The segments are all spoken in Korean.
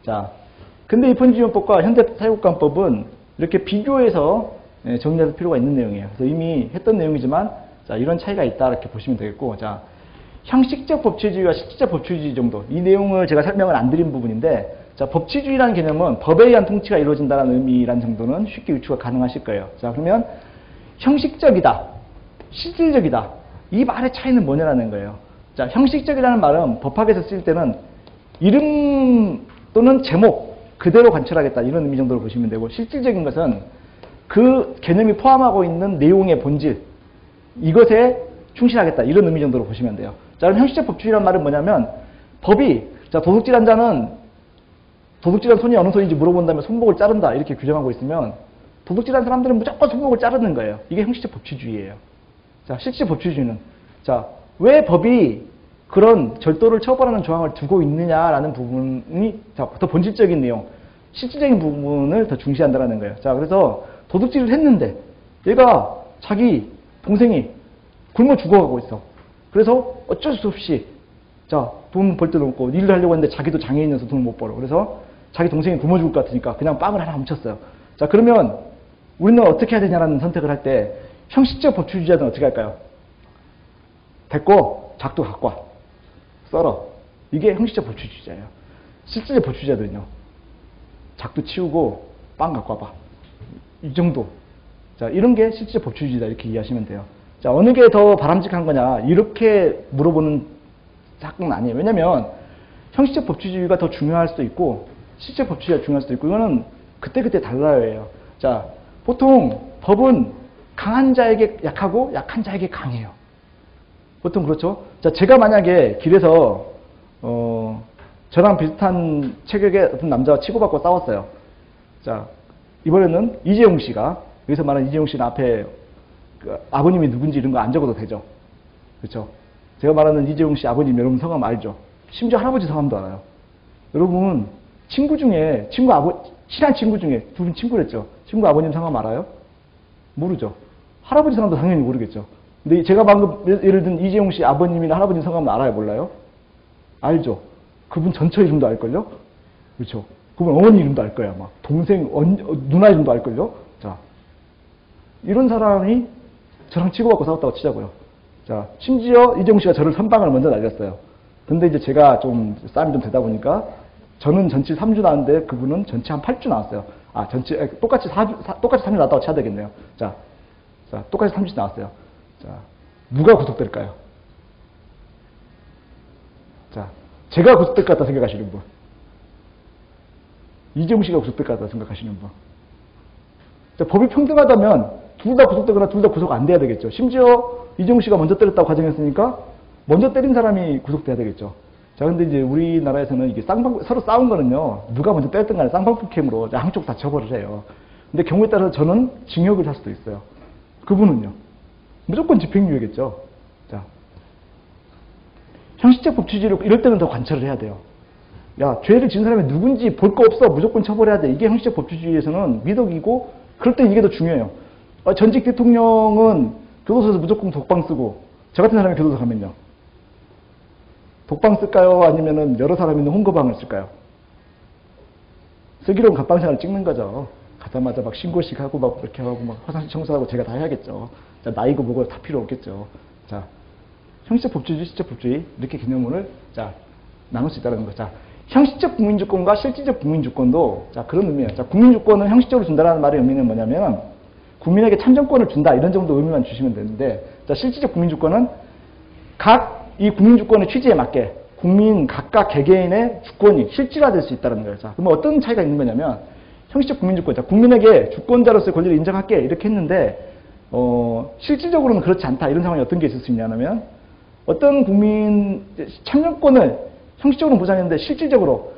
자, 근대 입헌지원법과 현대 사회국가헌법은 이렇게 비교해서 정리할 필요가 있는 내용이에요. 그래서 이미 했던 내용이지만, 자, 이런 차이가 있다 이렇게 보시면 되겠고, 자, 형식적 법치주의와 실질적 법치주의 정도. 이 내용을 제가 설명을 안 드린 부분인데, 자, 법치주의라는 개념은 법에 의한 통치가 이루어진다는 의미란 정도는 쉽게 유추가 가능하실 거예요. 자, 그러면 형식적이다, 실질적이다. 이 말의 차이는 뭐냐라는 거예요. 자, 형식적이라는 말은 법학에서 쓸 때는 이름 또는 제목 그대로 관철하겠다 이런 의미 정도로 보시면 되고, 실질적인 것은 그 개념이 포함하고 있는 내용의 본질, 이것에 충실하겠다 이런 의미 정도로 보시면 돼요. 자, 그럼 형식적 법치주의란 말은 뭐냐면, 법이 자, 도둑질한 자는 도둑질한 손이 어느 손인지 물어본 다음에 손목을 자른다 이렇게 규정하고 있으면, 도둑질한 사람들은 무조건 손목을 자르는 거예요. 이게 형식적 법치주의예요. 자, 실질적 법치주의는, 자, 왜 법이 그런 절도를 처벌하는 조항을 두고 있느냐라는 부분이, 자, 더 본질적인 내용, 실질적인 부분을 더 중시한다는 거예요. 자, 그래서 도둑질을 했는데 얘가 자기 동생이 굶어 죽어가고 있어. 그래서 어쩔 수 없이, 자, 돈 벌 데도 없고 일을 하려고 했는데 자기도 장애인이어서 돈을 못 벌어. 그래서 자기 동생이 굶어 죽을 것 같으니까 그냥 빵을 하나 훔쳤어요. 자, 그러면 우리는 어떻게 해야 되냐라는 선택을 할 때 형식적 법치주의자는 어떻게 할까요? 됐고 작두 갖고 와. 썰어. 이게 형식적 법치주의자예요. 실질적 법치주의자들은요, 작두 치우고 빵 갖고 와봐. 이 정도. 자, 이런 게 실질적 법치주의다 이렇게 이해하시면 돼요. 자, 어느 게 더 바람직한 거냐 이렇게 물어보는 사건은 아니에요. 왜냐면 형식적 법치주의가 더 중요할 수도 있고 실질적 법치주의가 중요할 수도 있고, 이거는 그때그때 달라요. 자, 보통 법은 강한 자에게 약하고 약한 자에게 강해요. 보통 그렇죠. 자, 제가 만약에 길에서 저랑 비슷한 체격의 어떤 남자와 치고받고 싸웠어요. 자, 이번에는 이재용 씨가, 여기서 말하는 이재용 씨는 앞에 그 아버님이 누군지 이런 거 안 적어도 되죠. 그렇죠. 제가 말하는 이재용 씨 아버님, 여러분 성함 알죠? 심지어 할아버지 성함도 알아요. 여러분 친구 중에, 친한 친구 중에 두 분 친구랬죠. 친구 아버님 성함 알아요? 모르죠. 할아버지 성함도 당연히 모르겠죠. 근데 제가 방금 예를 든 이재용 씨 아버님이나 할아버지 성함은 알아요, 몰라요? 알죠. 그분 전처 이름도 알걸요? 그렇죠. 그분 어머니 이름도 알 거야, 아마. 동생, 누나 이름도 알걸요? 자, 이런 사람이 저랑 치고받고 싸웠다고 치자고요. 자, 심지어 이재용 씨가 저를 선방을 먼저 날렸어요. 근데 이제 제가 좀 싸움이 좀 되다 보니까 저는 전치 3주 나왔는데 그분은 전치 한 8주 나왔어요. 아, 똑같이 3주 나왔다고 쳐야 되겠네요. 자, 똑같이 3주 나왔어요. 자, 누가 구속될까요? 자, 제가 구속될 것 같다 생각하시는 분. 이재용 씨가 구속될 것 같다 생각하시는 분. 자, 법이 평등하다면 둘 다 구속되거나 둘 다 구속 안 돼야 되겠죠. 심지어 이재용 씨가 먼저 때렸다고 가정했으니까 먼저 때린 사람이 구속돼야 되겠죠. 자, 근데 이제 우리나라에서는 이게 서로 싸운 거는요, 누가 먼저 때렸든 간에 쌍방폭행으로 양쪽 다 처벌을 해요. 근데 경우에 따라서 저는 징역을 할 수도 있어요. 그분은요, 무조건 집행유예겠죠. 자, 형식적 법치주의로 이럴 때는 더 관찰을 해야 돼요. 야, 죄를 지은 사람이 누군지 볼 거 없어. 무조건 처벌해야 돼. 이게 형식적 법치주의에서는 미덕이고, 그럴 땐 이게 더 중요해요. 전직 대통령은 교도소에서 무조건 독방 쓰고, 저 같은 사람이 교도소 가면요, 독방 쓸까요? 아니면은 여러 사람 있는 홍거방을 쓸까요? 쓰기로는 갑방생활을 찍는 거죠. 가자마자 막 신고식 하고 막 그렇게 하고 막 화장실 청소하고 제가 다 해야겠죠. 자, 나이고 뭐고 다 필요 없겠죠. 자, 형식적 법치주의, 실질적 법치주의 이렇게 개념을 자 나눌 수 있다는 거. 자, 형식적 국민주권과 실질적 국민주권도 자 그런 의미예요. 자, 국민주권은 형식적으로 준다라는 말의 의미는 뭐냐면 국민에게 참정권을 준다 이런 정도 의미만 주시면 되는데, 자, 실질적 국민주권은 각 이 국민주권의 취지에 맞게 국민 각각 개개인의 주권이 실질화될 수 있다는 거예요. 자, 그러면 어떤 차이가 있는 거냐면 형식적 국민주권, 자, 국민에게 주권자로서의 권리를 인정할게 이렇게 했는데 실질적으로는 그렇지 않다 이런 상황이 어떤 게 있을 수 있냐면, 어떤 국민 참정권을 형식적으로 보장했는데 실질적으로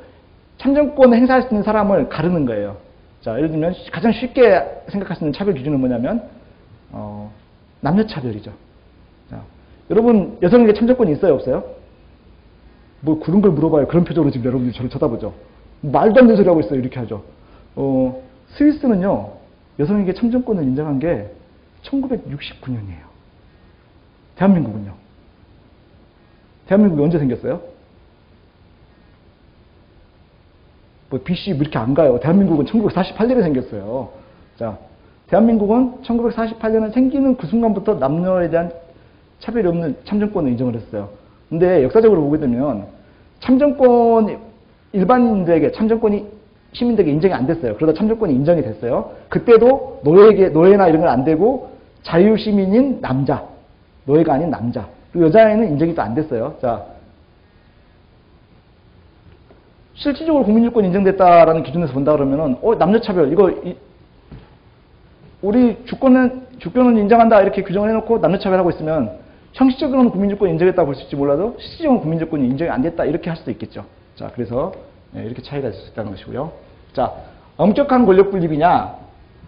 참정권을 행사할 수 있는 사람을 가르는 거예요. 자, 예를 들면 가장 쉽게 생각할 수 있는 차별 기준은 뭐냐면 남녀차별이죠. 자, 여러분 여성에게 참정권이 있어요, 없어요? 뭐 그런 걸 물어봐요. 그런 표정으로 지금 여러분들이 저를 쳐다보죠. 말도 안 되는 소리 하고 있어요. 이렇게 하죠. 스위스는요, 여성에게 참정권을 인정한 게 1969년이에요. 대한민국은요? 대한민국이 언제 생겼어요? 뭐 BC 뭐 이렇게 안 가요. 대한민국은 1948년에 생겼어요. 자, 대한민국은 1948년에 생기는 그 순간부터 남녀에 대한 차별이 없는 참정권을 인정을 했어요. 근데 역사적으로 보게 되면 참정권이 일반인들에게 참정권이 시민들에게 인정이 안 됐어요. 그러다 참정권이 인정이 됐어요. 그때도 노예나 이런 건 안 되고 자유시민인 남자, 노예가 아닌 남자, 그리고 여자애는 인정이 또 안 됐어요. 자, 실질적으로 국민주권이 인정됐다라는 기준에서 본다 그러면은 남녀차별 이거 우리 주권은 인정한다 이렇게 규정을 해놓고 남녀차별하고 있으면 형식적으로는 국민주권이 인정했다고 볼 수 있지 몰라도 실질적으로 국민주권이 인정이 안 됐다 이렇게 할 수도 있겠죠. 자, 그래서 이렇게 차이가 있을 수 있다는 것이고요. 자, 엄격한 권력 분립이냐,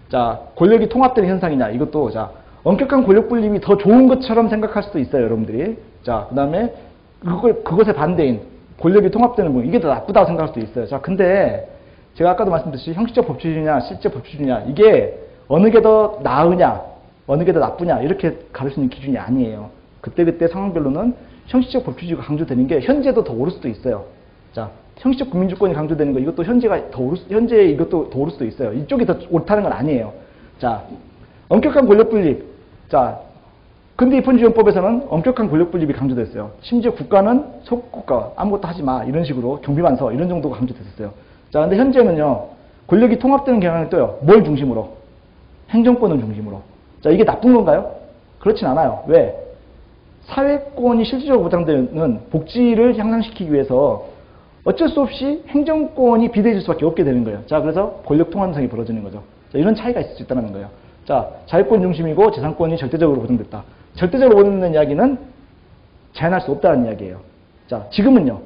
자, 권력이 통합되는 현상이냐, 이것도 자, 엄격한 권력 분립이 더 좋은 것처럼 생각할 수도 있어요, 여러분들이. 자, 그 다음에 그것의 반대인 권력이 통합되는 부분, 이게 더 나쁘다고 생각할 수도 있어요. 자, 근데 제가 아까도 말씀드렸듯이 형식적 법치주의냐, 실제 법치주의냐, 이게 어느 게 더 나으냐, 어느 게 더 나쁘냐, 이렇게 가릴 수 있는 기준이 아니에요. 그때그때 상황별로는 형식적 법치주의가 강조되는 게 현재도 더 오를 수도 있어요. 자, 형식적 국민주권이 강조되는 거, 이것도 현재 이것도 더 오를 수도 있어요. 이쪽이 더 옳다는 건 아니에요. 자, 엄격한 권력 분립. 자, 근대 입헌주의헌법에서는 엄격한 권력 분립이 강조됐어요. 심지어 국가는 소국가, 아무것도 하지 마. 이런 식으로 경비만 서. 이런 정도가 강조됐었어요. 자, 근데 현재는요, 권력이 통합되는 경향이 떠요. 뭘 중심으로? 행정권을 중심으로. 자, 이게 나쁜 건가요? 그렇진 않아요. 왜? 사회권이 실질적으로 보장되는 복지를 향상시키기 위해서 어쩔 수 없이 행정권이 비대해질 수밖에 없게 되는 거예요. 자, 그래서 권력 통합성이 벌어지는 거죠. 자, 이런 차이가 있을 수 있다는 거예요. 자, 자유권 중심이고 재산권이 절대적으로 보장됐다. 절대적으로 보장되는 이야기는 제한할 수 없다는 이야기예요. 자, 지금은요,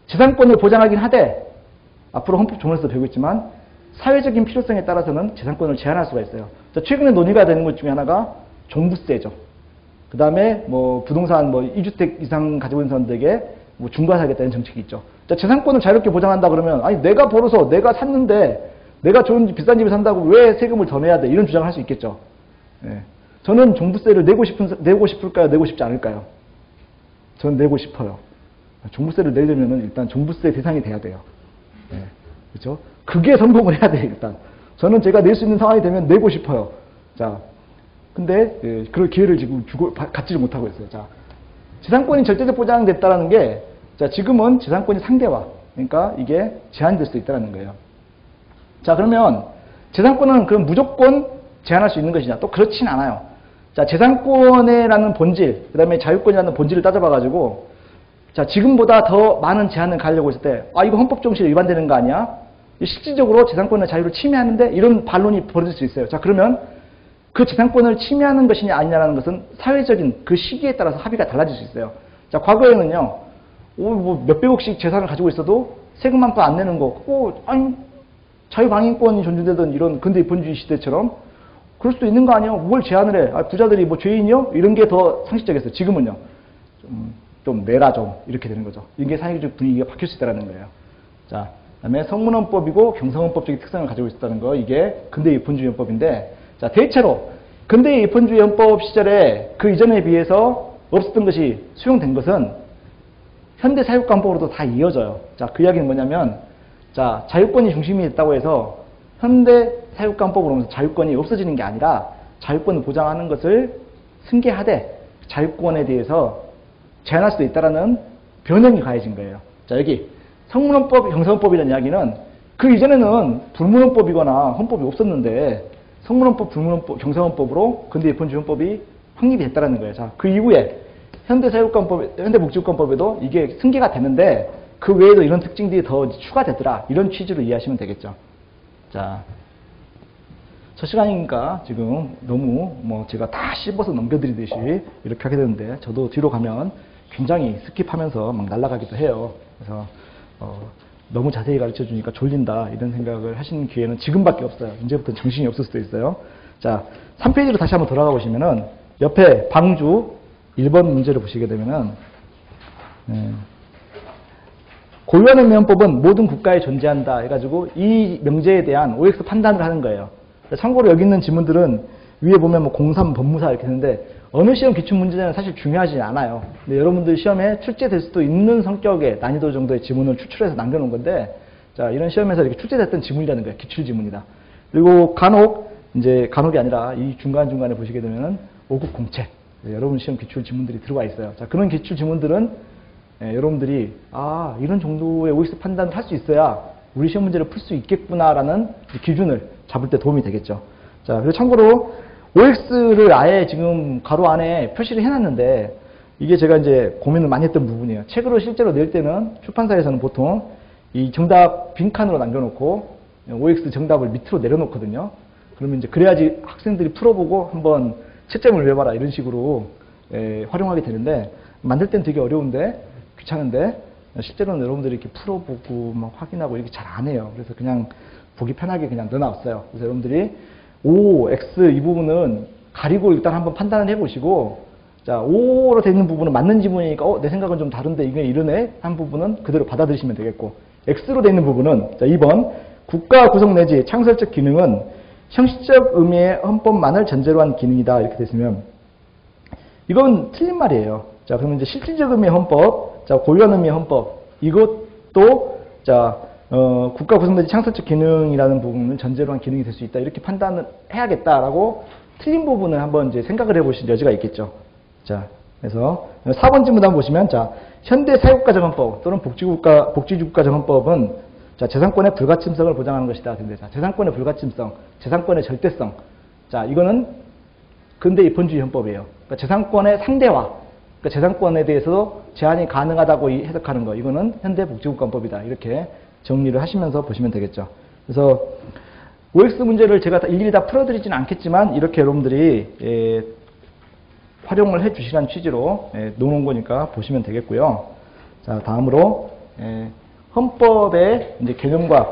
재산권을 보장하긴 하되 앞으로 헌법 조문에서 배우고 있지만 사회적인 필요성에 따라서는 재산권을 제한할 수가 있어요. 자, 최근에 논의가 되는 것 중에 하나가 종부세죠. 그 다음에 뭐 부동산 2주택 이상 가지고 있는 사람들에게 뭐 중과하겠다는 정책이 있죠. 자, 재산권을 자유롭게 보장한다 그러면 아니 내가 벌어서 내가 샀는데 내가 좋은 비싼 집에 산다고 왜 세금을 더 내야 돼? 이런 주장을 할 수 있겠죠. 예. 저는 종부세를 내고 싶을까요? 내고 싶지 않을까요? 저는 내고 싶어요. 종부세를 내려면은 일단 종부세 대상이 돼야 돼요. 예. 그렇죠? 그게 성공을 해야 돼요, 일단. 저는 제가 낼 수 있는 상황이 되면 내고 싶어요. 자, 근데 그럴 기회를 지금 갖지를 못하고 있어요. 자, 재산권이 절대적 보장됐다라는 게, 자, 지금은 재산권이 상대화, 그러니까 이게 제한될 수 있다는 거예요. 자, 그러면 재산권은 그럼 무조건 제한할 수 있는 것이냐? 또 그렇진 않아요. 자, 재산권이라는 본질, 그 다음에 자유권이라는 본질을 따져봐가지고, 자, 지금보다 더 많은 제한을 가려고 했을 때, 이거 헌법 정신에 위반되는 거 아니야? 실질적으로 재산권의 자유를 침해하는데 이런 반론이 벌어질 수 있어요. 자, 그러면 그 재산권을 침해하는 것이냐 아니냐라는 것은 사회적인 그 시기에 따라서 합의가 달라질 수 있어요. 자, 과거에는요, 뭐 몇백억씩 재산을 가지고 있어도 세금 한 푼 안 내는 거, 아니, 자유방임권이 존중되던 이런 근대 입헌주의 시대처럼 그럴 수도 있는 거 아니에요? 뭘 제한을 해? 부자들이 뭐 죄인이요? 이런 게 더 상식적이었어요. 지금은요, 좀 내라 좀 이렇게 되는 거죠. 이게 사회적 분위기가 바뀔 수 있다는 거예요. 자, 그다음에 성문헌법이고 경성헌법적인 특성을 가지고 있다는 거, 이게 근대 입헌주의 헌법인데, 자, 대체로 근대 입헌주의 헌법 시절에 그 이전에 비해서 없었던 것이 수용된 것은 현대 사유권법으로도 다 이어져요. 자, 그 이야기는 뭐냐면, 자, 자유권이 중심이 됐다고 해서 현대 사유권법으로 오면서 자유권이 없어지는 게 아니라 자유권을 보장하는 것을 승계하되 자유권에 대해서 제한할 수도 있다라는 변형이 가해진 거예요. 자, 여기 성문헌법, 경성헌법이라는 이야기는 그 이전에는 불문헌법이거나 헌법이 없었는데 성문헌법, 불문헌법, 경성헌법으로 근대 입헌주의 헌법이 확립이 됐다는 거예요. 자, 그 이후에 현대사유권법, 현대복지권법에도 이게 승계가 되는데 그 외에도 이런 특징들이 더 추가되더라. 이런 취지로 이해하시면 되겠죠. 자, 첫 시간이니까 지금 너무 제가 다 씹어서 넘겨드리듯이 이렇게 하게 되는데, 저도 뒤로 가면 굉장히 스킵하면서 막 날아가기도 해요. 그래서 너무 자세히 가르쳐 주니까 졸린다 이런 생각을 하시는 기회는 지금밖에 없어요. 이제부터는 정신이 없을 수도 있어요. 자, 3페이지로 다시 한번 돌아가 보시면은 옆에 방주 1번 문제를 보시게 되면은 고유한 의미헌법은 모든 국가에 존재한다 해가지고 이 명제에 대한 OX 판단을 하는 거예요. 참고로 여기 있는 지문들은 위에 보면 뭐 공삼 법무사 이렇게 되는데 어느 시험 기출문제는 사실 중요하지 않아요. 근데 여러분들 시험에 출제될 수도 있는 성격의 난이도 정도의 지문을 추출해서 남겨놓은 건데, 자, 이런 시험에서 이렇게 출제됐던 지문이라는 거예요. 기출 지문이다. 그리고 간혹이 아니라 이 중간중간에 보시게 되면은 5급 공채. 여러분 시험 기출 지문들이 들어와 있어요. 자, 그런 기출 지문들은 여러분들이 이런 정도의 OX 판단을 할 수 있어야 우리 시험 문제를 풀 수 있겠구나라는 기준을 잡을 때 도움이 되겠죠. 자, 그리고 참고로 OX를 아예 지금 가로 안에 표시를 해놨는데 이게 제가 이제 고민을 많이 했던 부분이에요. 책으로 실제로 낼 때는 출판사에서는 보통 이 정답 빈칸으로 남겨놓고 OX 정답을 밑으로 내려놓거든요. 그러면 이제 그래야지 학생들이 풀어보고 한번 채점을 외워봐라 이런 식으로 활용하게 되는데 만들 때는 되게 어려운데 귀찮은데 실제로는 여러분들이 이렇게 풀어보고 막 확인하고 이렇게 잘 안 해요. 그래서 그냥 보기 편하게 그냥 넣어놨어요. 그래서 여러분들이 O, X 이 부분은 가리고 일단 한번 판단을 해보시고 자, O로 되어 있는 부분은 맞는 지문이니까 내 생각은 좀 다른데 이게 이러네 한 부분은 그대로 받아들이시면 되겠고 X로 되어 있는 부분은 자, 2번 국가 구성 내지 창설적 기능은 형식적 의미의 헌법만을 전제로 한 기능이다 이렇게 됐으면 이건 틀린 말이에요. 자, 그러면 이제 실질적 의미의 헌법, 자, 고유한 의미의 헌법 이것도 자 국가 구성 내지 창설적 기능이라는 부분은 전제로 한 기능이 될 수 있다 이렇게 판단을 해야겠다라고 틀린 부분을 한번 이제 생각을 해보실 여지가 있겠죠. 자, 그래서 4번 질문 한번 보시면 자 현대 사회국가정헌법 또는 복지국가정헌법은 자, 재산권의 불가침성을 보장하는 것이다. 근데 자, 재산권의 불가침성, 재산권의 절대성. 자, 이거는 근대 입헌주의 헌법이에요. 그러니까 재산권의 상대화, 그러니까 재산권에 대해서 제한이 가능하다고 해석하는 거. 이거는 현대 복지국가헌법이다. 이렇게 정리를 하시면서 보시면 되겠죠. 그래서 OX 문제를 제가 일일이 다 풀어드리지는 않겠지만 이렇게 여러분들이 활용을 해 주시라는 취지로 놓은 거니까 보시면 되겠고요. 자, 다음으로 헌법의 이제 개념과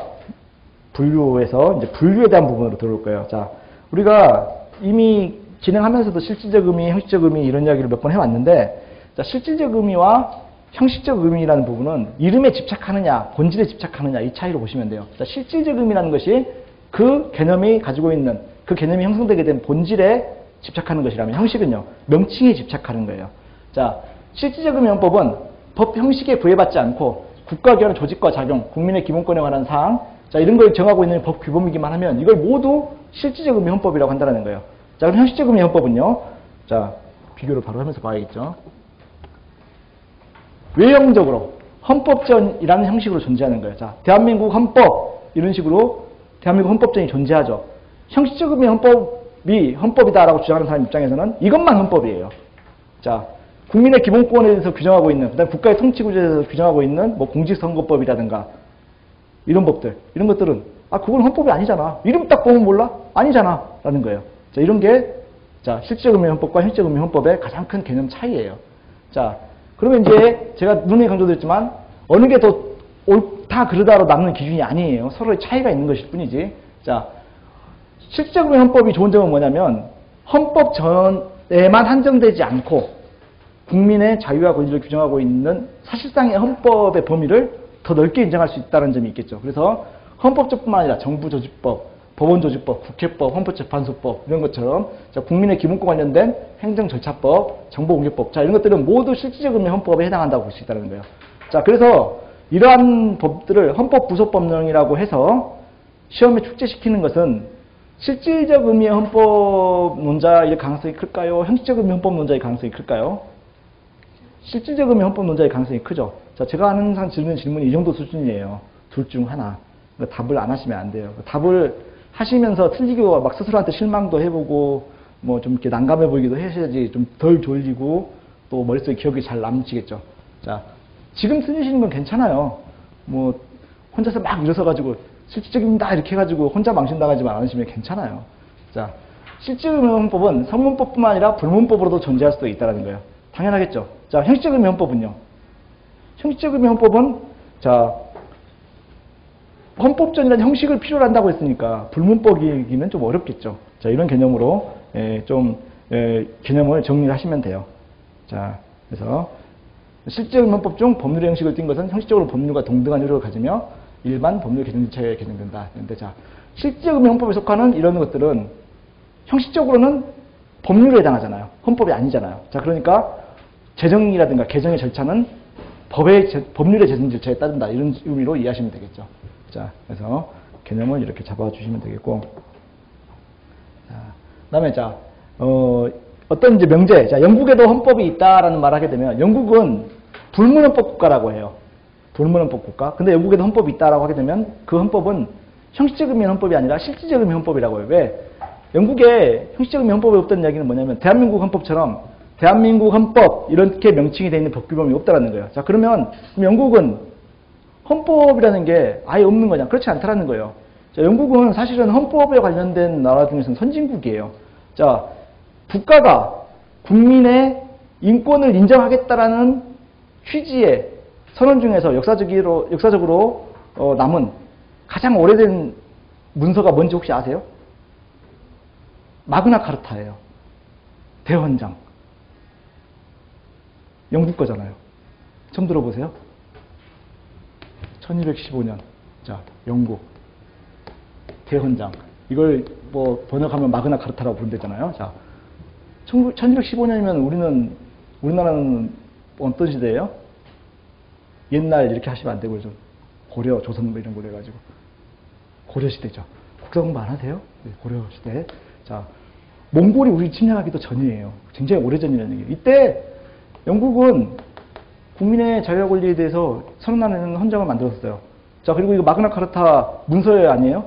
분류에서 이제 분류에 대한 부분으로 들어올 거예요. 자, 우리가 이미 진행하면서도 실질적 의미, 형식적 의미 이런 이야기를 몇 번 해왔는데, 자, 실질적 의미와 형식적 의미라는 부분은 이름에 집착하느냐, 본질에 집착하느냐 이 차이로 보시면 돼요. 자, 실질적 의미라는 것이 그 개념이 가지고 있는 그 개념이 형성되게 된 본질에 집착하는 것이라면 형식은요, 명칭에 집착하는 거예요. 자, 실질적 의미 헌법은 법 형식에 부여받지 않고 국가 기관 조직과 작용, 국민의 기본권에 관한 사항, 자, 이런 걸 정하고 있는 법 규범이기만 하면 이걸 모두 실질적 의미 헌법이라고 한다는 거예요. 자, 그럼 형식적 의미 헌법은요. 자, 비교를 바로 하면서 봐야겠죠. 외형적으로 헌법전이라는 형식으로 존재하는 거예요. 자, 대한민국 헌법 이런 식으로 대한민국 헌법전이 존재하죠. 형식적 의미 헌법이 헌법이다라고 주장하는 사람 입장에서는 이것만 헌법이에요. 자, 국민의 기본권에 대해서 규정하고 있는, 그다음에 국가의 통치 구조에 대해서 규정하고 있는 뭐 공직선거법이라든가 이런 법들, 이런 것들은 그건 헌법이 아니잖아. 이름 딱 보면 몰라? 아니잖아. 라는 거예요. 자, 이런 게 자, 실질적 의미 헌법과 형식적 의미 헌법의 가장 큰 개념 차이예요. 자, 그러면 이제 제가 눈에 강조드렸지만 어느 게 더 옳다 그르다로 남는 기준이 아니에요. 서로의 차이가 있는 것일 뿐이지. 자, 실질적 의미 헌법이 좋은 점은 뭐냐면 헌법 전에만 한정되지 않고 국민의 자유와 권리를 규정하고 있는 사실상의 헌법의 범위를 더 넓게 인정할 수 있다는 점이 있겠죠. 그래서 헌법적뿐만 아니라 정부조직법, 법원조직법, 국회법, 헌법재판소법 이런 것처럼 자, 국민의 기본권 관련된 행정절차법, 정보공개법 자, 이런 것들은 모두 실질적 의미 헌법에 해당한다고 볼 수 있다는 거예요. 자, 그래서 이러한 법들을 헌법부속법령이라고 해서 시험에 출제시키는 것은 실질적 의미의 헌법 논자일 가능성이 클까요? 형식적 의미 헌법 논자일 가능성이 클까요? 실질적 의미 헌법 논자의 가능성이 크죠. 자, 제가 항상 드리는 질문이 이 정도 수준이에요. 둘 중 하나. 그러니까 답을 안 하시면 안 돼요. 답을 하시면서 틀리고 막 스스로한테 실망도 해보고 뭐 좀 이렇게 난감해 보이기도 하셔야지 좀 덜 졸리고 또 머릿속에 기억이 잘 남으시겠죠. 자, 지금 틀리시는 건 괜찮아요. 뭐 혼자서 막 일어서가지고 실질적입니다 이렇게 해가지고 혼자 망신당하지만 않으시면 괜찮아요. 자, 실질적 의미 헌법은 성문법뿐만 아니라 불문법으로도 존재할 수도 있다는 거예요. 당연하겠죠. 자, 형식적 의미 헌법은요. 형식적 의미 헌법은 자, 헌법전이라는 형식을 필요로 한다고 했으니까 불문법이기는 좀 어렵겠죠. 자, 이런 개념으로 개념을 정리를 하시면 돼요. 자, 그래서 실질적 의미 헌법 중 법률의 형식을 띈 것은 형식적으로 법률과 동등한 효력을 가지며 일반 법률 개정체에 개정된다. 그런데 자, 실질적 의미 헌법에 속하는 이런 것들은 형식적으로는 법률에 해당하잖아요. 헌법이 아니잖아요. 자, 그러니까 제정이라든가 개정의 절차는 법률의 제정 절차에 따른다. 이런 의미로 이해하시면 되겠죠. 자, 그래서 개념을 이렇게 잡아주시면 되겠고. 자, 그다음에 자, 어떤 이제 명제, 자, 영국에도 헌법이 있다라는 말을 하게 되면 영국은 불문헌법 국가라고 해요. 불문헌법 국가. 근데 영국에도 헌법이 있다라고 하게 되면 그 헌법은 형식적 의미의 헌법이 아니라 실질적 의미의 헌법이라고 해요. 왜? 영국에 형식적 의미의 헌법이 없다는 이야기는 뭐냐면 대한민국 헌법처럼 대한민국 헌법 이렇게 명칭이 되어 있는 법규범이 없다라는 거예요. 자, 그럼 영국은 헌법이라는 게 아예 없는 거냐? 그렇지 않다라는 거예요. 자, 영국은 사실은 헌법에 관련된 나라 중에서는 선진국이에요. 자, 국가가 국민의 인권을 인정하겠다라는 취지의 선언 중에서 역사적으로 남은 가장 오래된 문서가 뭔지 혹시 아세요? 마그나 카르타예요. 대헌장. 영국 거잖아요. 처음 들어보세요? 1215년. 자, 영국. 대헌장. 이걸 뭐 번역하면 마그나 카르타라고 부른대잖아요. 자, 1215년이면 우리나라는 어떤 시대예요? 옛날 이렇게 하시면 안 되고요. 좀 고려, 조선 뭐 이런 거 해가지고. 고려 시대죠. 국사 공부 안 하세요? 네, 고려 시대. 자, 몽골이 우리 침략하기도 전이에요. 굉장히 오래전이라는 얘기예요. 이때 영국은 국민의 자유와 권리에 대해서 선언하는 헌장을 만들었어요. 자, 그리고 이거 마그나 카르타 문서에 아니에요?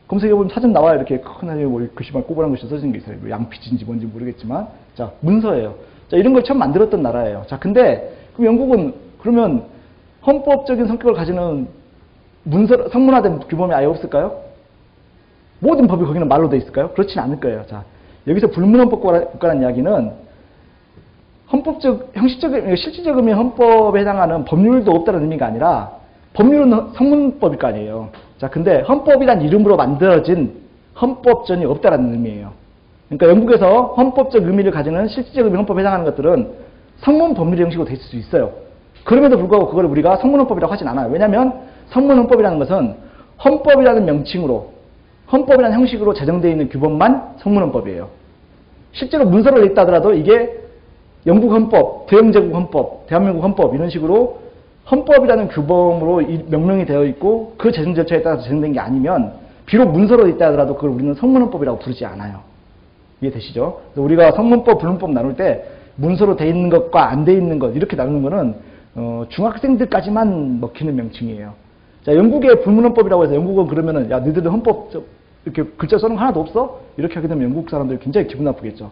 검색해보면 사진 나와요. 이렇게 큰 뭐 글씨만 꼬부란 글씨 써진 게 있어요. 뭐 양피지인지 뭔지 모르겠지만. 자, 문서예요. 자, 이런 걸 처음 만들었던 나라예요. 자, 근데 그럼 영국은 그러면 헌법적인 성격을 가지는 성문화된 규범이 아예 없을까요? 모든 법이 거기는 말로 돼 있을까요? 그렇진 않을 거예요. 자, 여기서 불문헌법 국가라는 이야기는 실질적 의미의 헌법에 해당하는 법률도 없다는 의미가 아니라 법률은 성문법일 거 아니에요. 자, 근데 헌법이란 이름으로 만들어진 헌법전이 없다는 의미예요. 그러니까 영국에서 헌법적 의미를 가지는 실질적 의미 헌법에 해당하는 것들은 성문 법률의 형식으로 돼 있을 수 있어요. 그럼에도 불구하고 그걸 우리가 성문헌법이라고 하진 않아요. 왜냐하면 성문헌법이라는 것은 헌법이라는 명칭으로 헌법이라는 형식으로 제정되어 있는 규범만 성문헌법이에요. 실제로 문서를 읽다 하더라도 이게 영국 헌법, 대영제국 헌법, 대한민국 헌법 이런 식으로 헌법이라는 규범으로 명명이 되어 있고 그 제정 절차에 따라서 제정된 게 아니면 비록 문서로 있다 하더라도 그걸 우리는 성문헌법이라고 부르지 않아요. 이해되시죠? 그래서 우리가 성문법, 불문법 나눌 때 문서로 돼 있는 것과 안 돼 있는 것 이렇게 나누는 거는 중학생들까지만 먹히는 명칭이에요. 자, 영국의 불문헌법이라고 해서 영국은 그러면은 야, 너희들은 헌법 이렇게 글자 써놓은 거 하나도 없어? 이렇게 하게 되면 영국 사람들이 굉장히 기분 나쁘겠죠.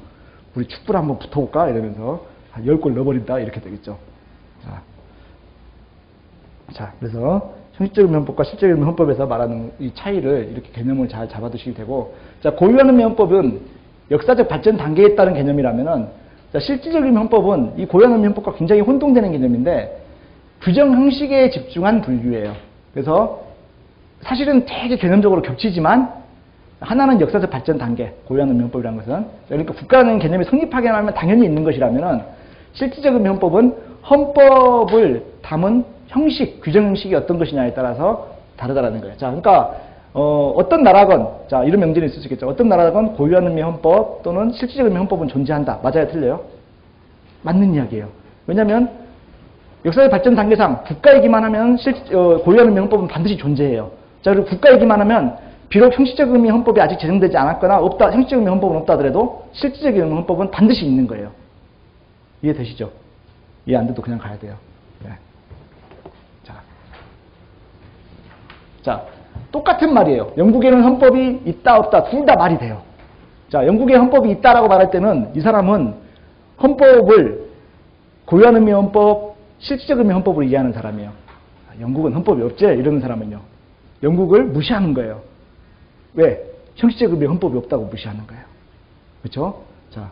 우리 축구를 한번 붙어볼까? 이러면서 한 10골 넣어버린다 이렇게 되겠죠. 자, 그래서 형식적 의미 헌법과 실질적 의미 헌법에서 말하는 이 차이를 이렇게 개념을 잘 잡아두시면 되고, 자, 고유한 의미 헌법은 역사적 발전 단계에 따른 개념이라면은, 자, 실질적 의미 헌법은 이 고유한 의미 헌법과 굉장히 혼동되는 개념인데 규정 형식에 집중한 분류예요. 그래서 사실은 되게 개념적으로 겹치지만 하나는 역사적 발전 단계, 고유한 의미 헌법이라는 것은, 그러니까 국가라는 개념이 성립하게 하면 당연히 있는 것이라면은 실질적 의미 헌법은 헌법을 담은 형식, 규정 형식이 어떤 것이냐에 따라서 다르다라는 거예요. 자, 그러니까 어떤 나라건, 자, 이런 명제는 있을 수 있겠죠. 어떤 나라건 고유한 의미 헌법 또는 실질적 의미 헌법은 존재한다. 맞아요, 틀려요? 맞는 이야기예요. 왜냐하면 역사의 발전 단계상 국가이기만 하면 고유한 의미 헌법은 반드시 존재해요. 자, 그리고 국가이기만 하면 비록 형식적 의미 헌법이 아직 제정되지 않았거나 없다, 형식적 의미 헌법은 없다 하더라도 실질적 의미 헌법은 반드시 있는 거예요. 이해되시죠? 이해 안 돼도 그냥 가야 돼요. 네. 자, 똑같은 말이에요. 영국에는 헌법이 있다 없다 둘 다 말이 돼요. 자, 영국에 헌법이 있다라고 말할 때는 이 사람은 헌법을 고유한 의미 헌법, 실질적 의미 헌법으로 이해하는 사람이에요. 영국은 헌법이 없지? 이러는 사람은요. 영국을 무시하는 거예요. 왜? 형식적 의미 헌법이 없다고 무시하는 거예요. 그렇죠? 자,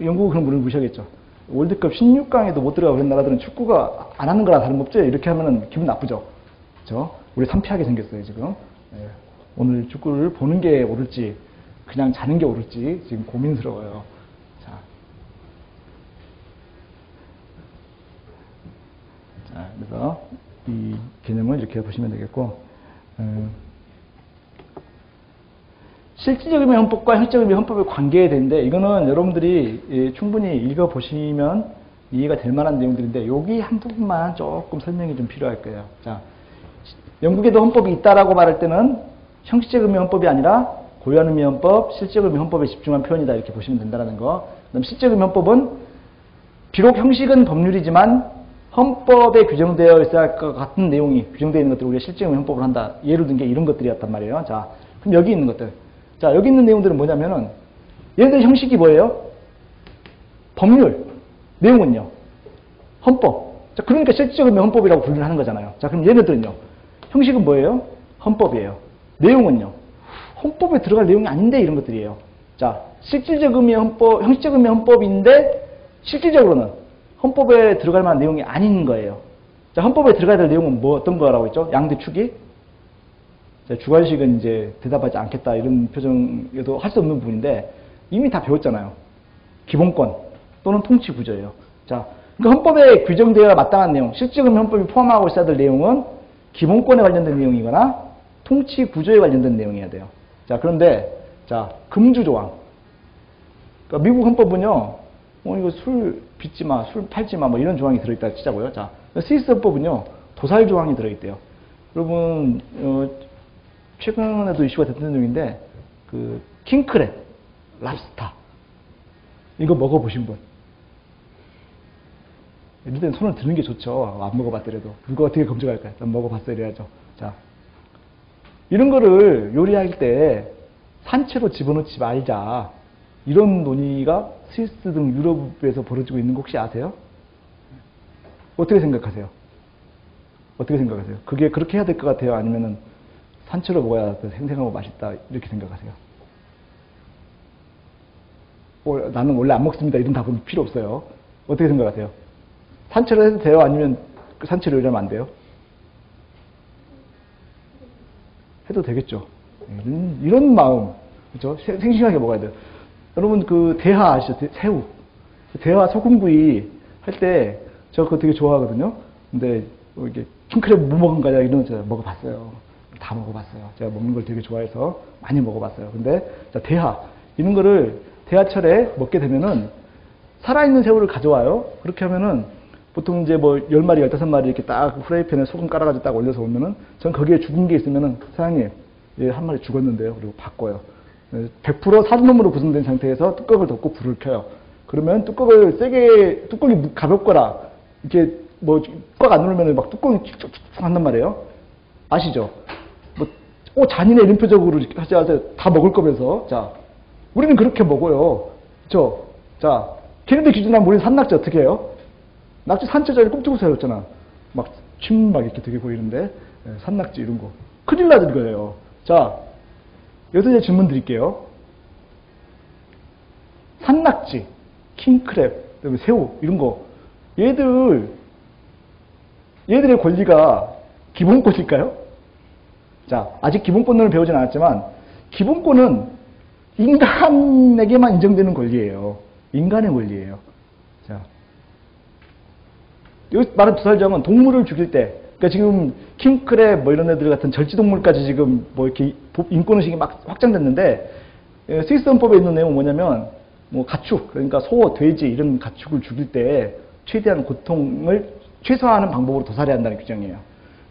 영국은 그럼 우리를 무시하겠죠. 월드컵 16강에도 못 들어가고 그런 나라들은 축구가 안 하는 거랑 다름없지? 이렇게 하면은 기분 나쁘죠. 그렇죠? 우리 3피하게 생겼어요, 지금. 네. 오늘 축구를 보는 게 옳을지, 그냥 자는 게 옳을지, 지금 고민스러워요. 자, 그래서 이 개념을 이렇게 보시면 되겠고, 실질적 의미 헌법과 형식적 의미 헌법의 관계에 대한데, 이거는 여러분들이 충분히 읽어보시면 이해가 될 만한 내용들인데, 여기 한 부분만 조금 설명이 좀 필요할 거예요. 자, 영국에도 헌법이 있다라고 말할 때는 형식적 의미 헌법이 아니라 고유한 의미 헌법, 실적 의미 헌법에 집중한 표현이다 이렇게 보시면 된다는 거. 그다음 실적 의미 헌법은 비록 형식은 법률이지만 헌법에 규정되어 있어야 할 것 같은 내용이 규정되어 있는 것들을 우리가 실적 의미 헌법을 한다. 예를 든 게 이런 것들이었단 말이에요. 자, 그럼 여기 있는 것들. 자, 여기 있는 내용들은 뭐냐면은 얘네들 형식이 뭐예요? 법률. 내용은요? 헌법. 자, 그러니까 실질적 의미 헌법이라고 분류를 하는 거잖아요. 자, 그럼 얘네들은요? 형식은 뭐예요? 헌법이에요. 내용은요? 헌법에 들어갈 내용이 아닌데 이런 것들이에요. 자, 실질적 의미의 헌법, 형식적 의미의 헌법인데 실질적으로는 헌법에 들어갈 만한 내용이 아닌 거예요. 자, 헌법에 들어가야 될 내용은 뭐 어떤 거라고 했죠? 양대축이? 자, 주관식은 이제 대답하지 않겠다 이런 표정에도 할 수 없는 부분인데 이미 다 배웠잖아요. 기본권 또는 통치 구조예요. 자, 그러니까 헌법에 규정되어 마땅한 내용, 실질적 의미 헌법이 포함하고 있어야 될 내용은 기본권에 관련된 내용이거나 통치 구조에 관련된 내용이어야 돼요. 자, 그런데 자, 금주 조항. 그러니까 미국 헌법은요. 이거 술 빚지 마, 술 팔지 마, 뭐 이런 조항이 들어있다 치자고요. 자, 스위스 헌법은요. 도살 조항이 들어있대요. 여러분, 최근에도 이슈가 됐던 내용인데, 그, 킹크랩, 랍스타. 이거 먹어보신 분? 이럴 때는 손을 드는 게 좋죠. 안 먹어봤더라도. 누가 어떻게 검증할까요? 난 먹어봤어, 이래야죠. 자. 이런 거를 요리할 때 산채로 집어넣지 말자. 이런 논의가 스위스 등 유럽에서 벌어지고 있는 거 혹시 아세요? 어떻게 생각하세요? 어떻게 생각하세요? 그게 그렇게 해야 될 것 같아요? 아니면은 산채로 먹어야 생생하고 맛있다 이렇게 생각하세요? 나는 원래 안 먹습니다 이런 답은 필요 없어요. 어떻게 생각하세요? 산채로 해도 돼요? 아니면 산채로 요리하면 안 돼요? 해도 되겠죠. 이런 마음, 그렇죠? 생생하게 먹어야 돼요. 여러분 그 대하 아시죠? 새우, 대하 소금구이 할 때 저 그거 되게 좋아하거든요. 근데 이게 킹크랩 뭐 먹은 거냐 이런 거 제가 먹어봤어요. 다 먹어봤어요. 제가 먹는 걸 되게 좋아해서 많이 먹어봤어요. 근데 자, 대하 이런 거를 대하철에 먹게 되면은 살아있는 새우를 가져와요. 그렇게 하면은 보통 이제 뭐 10마리, 15마리 이렇게 딱 프라이팬에 소금 깔아가지고 딱 올려서 오면은 전 거기에 죽은 게 있으면은 사장님, 얘 한 마리 죽었는데요. 그리고 바꿔요. 100% 살놈으로 구성된 상태에서 뚜껑을 덮고 불을 켜요. 그러면 뚜껑을 세게, 뚜껑이 가볍거나 이렇게 뭐 꽉 안 누르면 막 뚜껑이 쭉쭉쭉 한단 말이에요. 아시죠? 뭐, 잔인해 이런 표정으로 하지 않아서 다 먹을 거면서. 자, 우리는 그렇게 먹어요. 그쵸? 자, 걔네들 기준으로 우리는 산낙지 어떻게 해요? 낙지 산채자리 꼭 집어서 해줬잖아. 막, 침 막 이렇게 되게 보이는데, 산낙지 이런 거. 큰일 나는 거예요. 자, 여기서 이제 질문 드릴게요. 산낙지, 킹크랩, 그다음에 새우, 이런 거. 얘들의 권리가 기본권일까요? 자, 아직 기본권론을 배우진 않았지만, 기본권은 인간에게만 인정되는 권리예요. 인간의 권리예요. 자. 여기 말한 도살장은 동물을 죽일 때, 그러니까 지금 킹크랩 뭐 이런 애들 같은 절지동물까지 지금 뭐 이렇게 인권의식이 막 확장됐는데, 스위스 헌법에 있는 내용은 뭐냐면, 뭐 가축, 그러니까 소, 돼지 이런 가축을 죽일 때 최대한 고통을 최소화하는 방법으로 도살해야 한다는 규정이에요.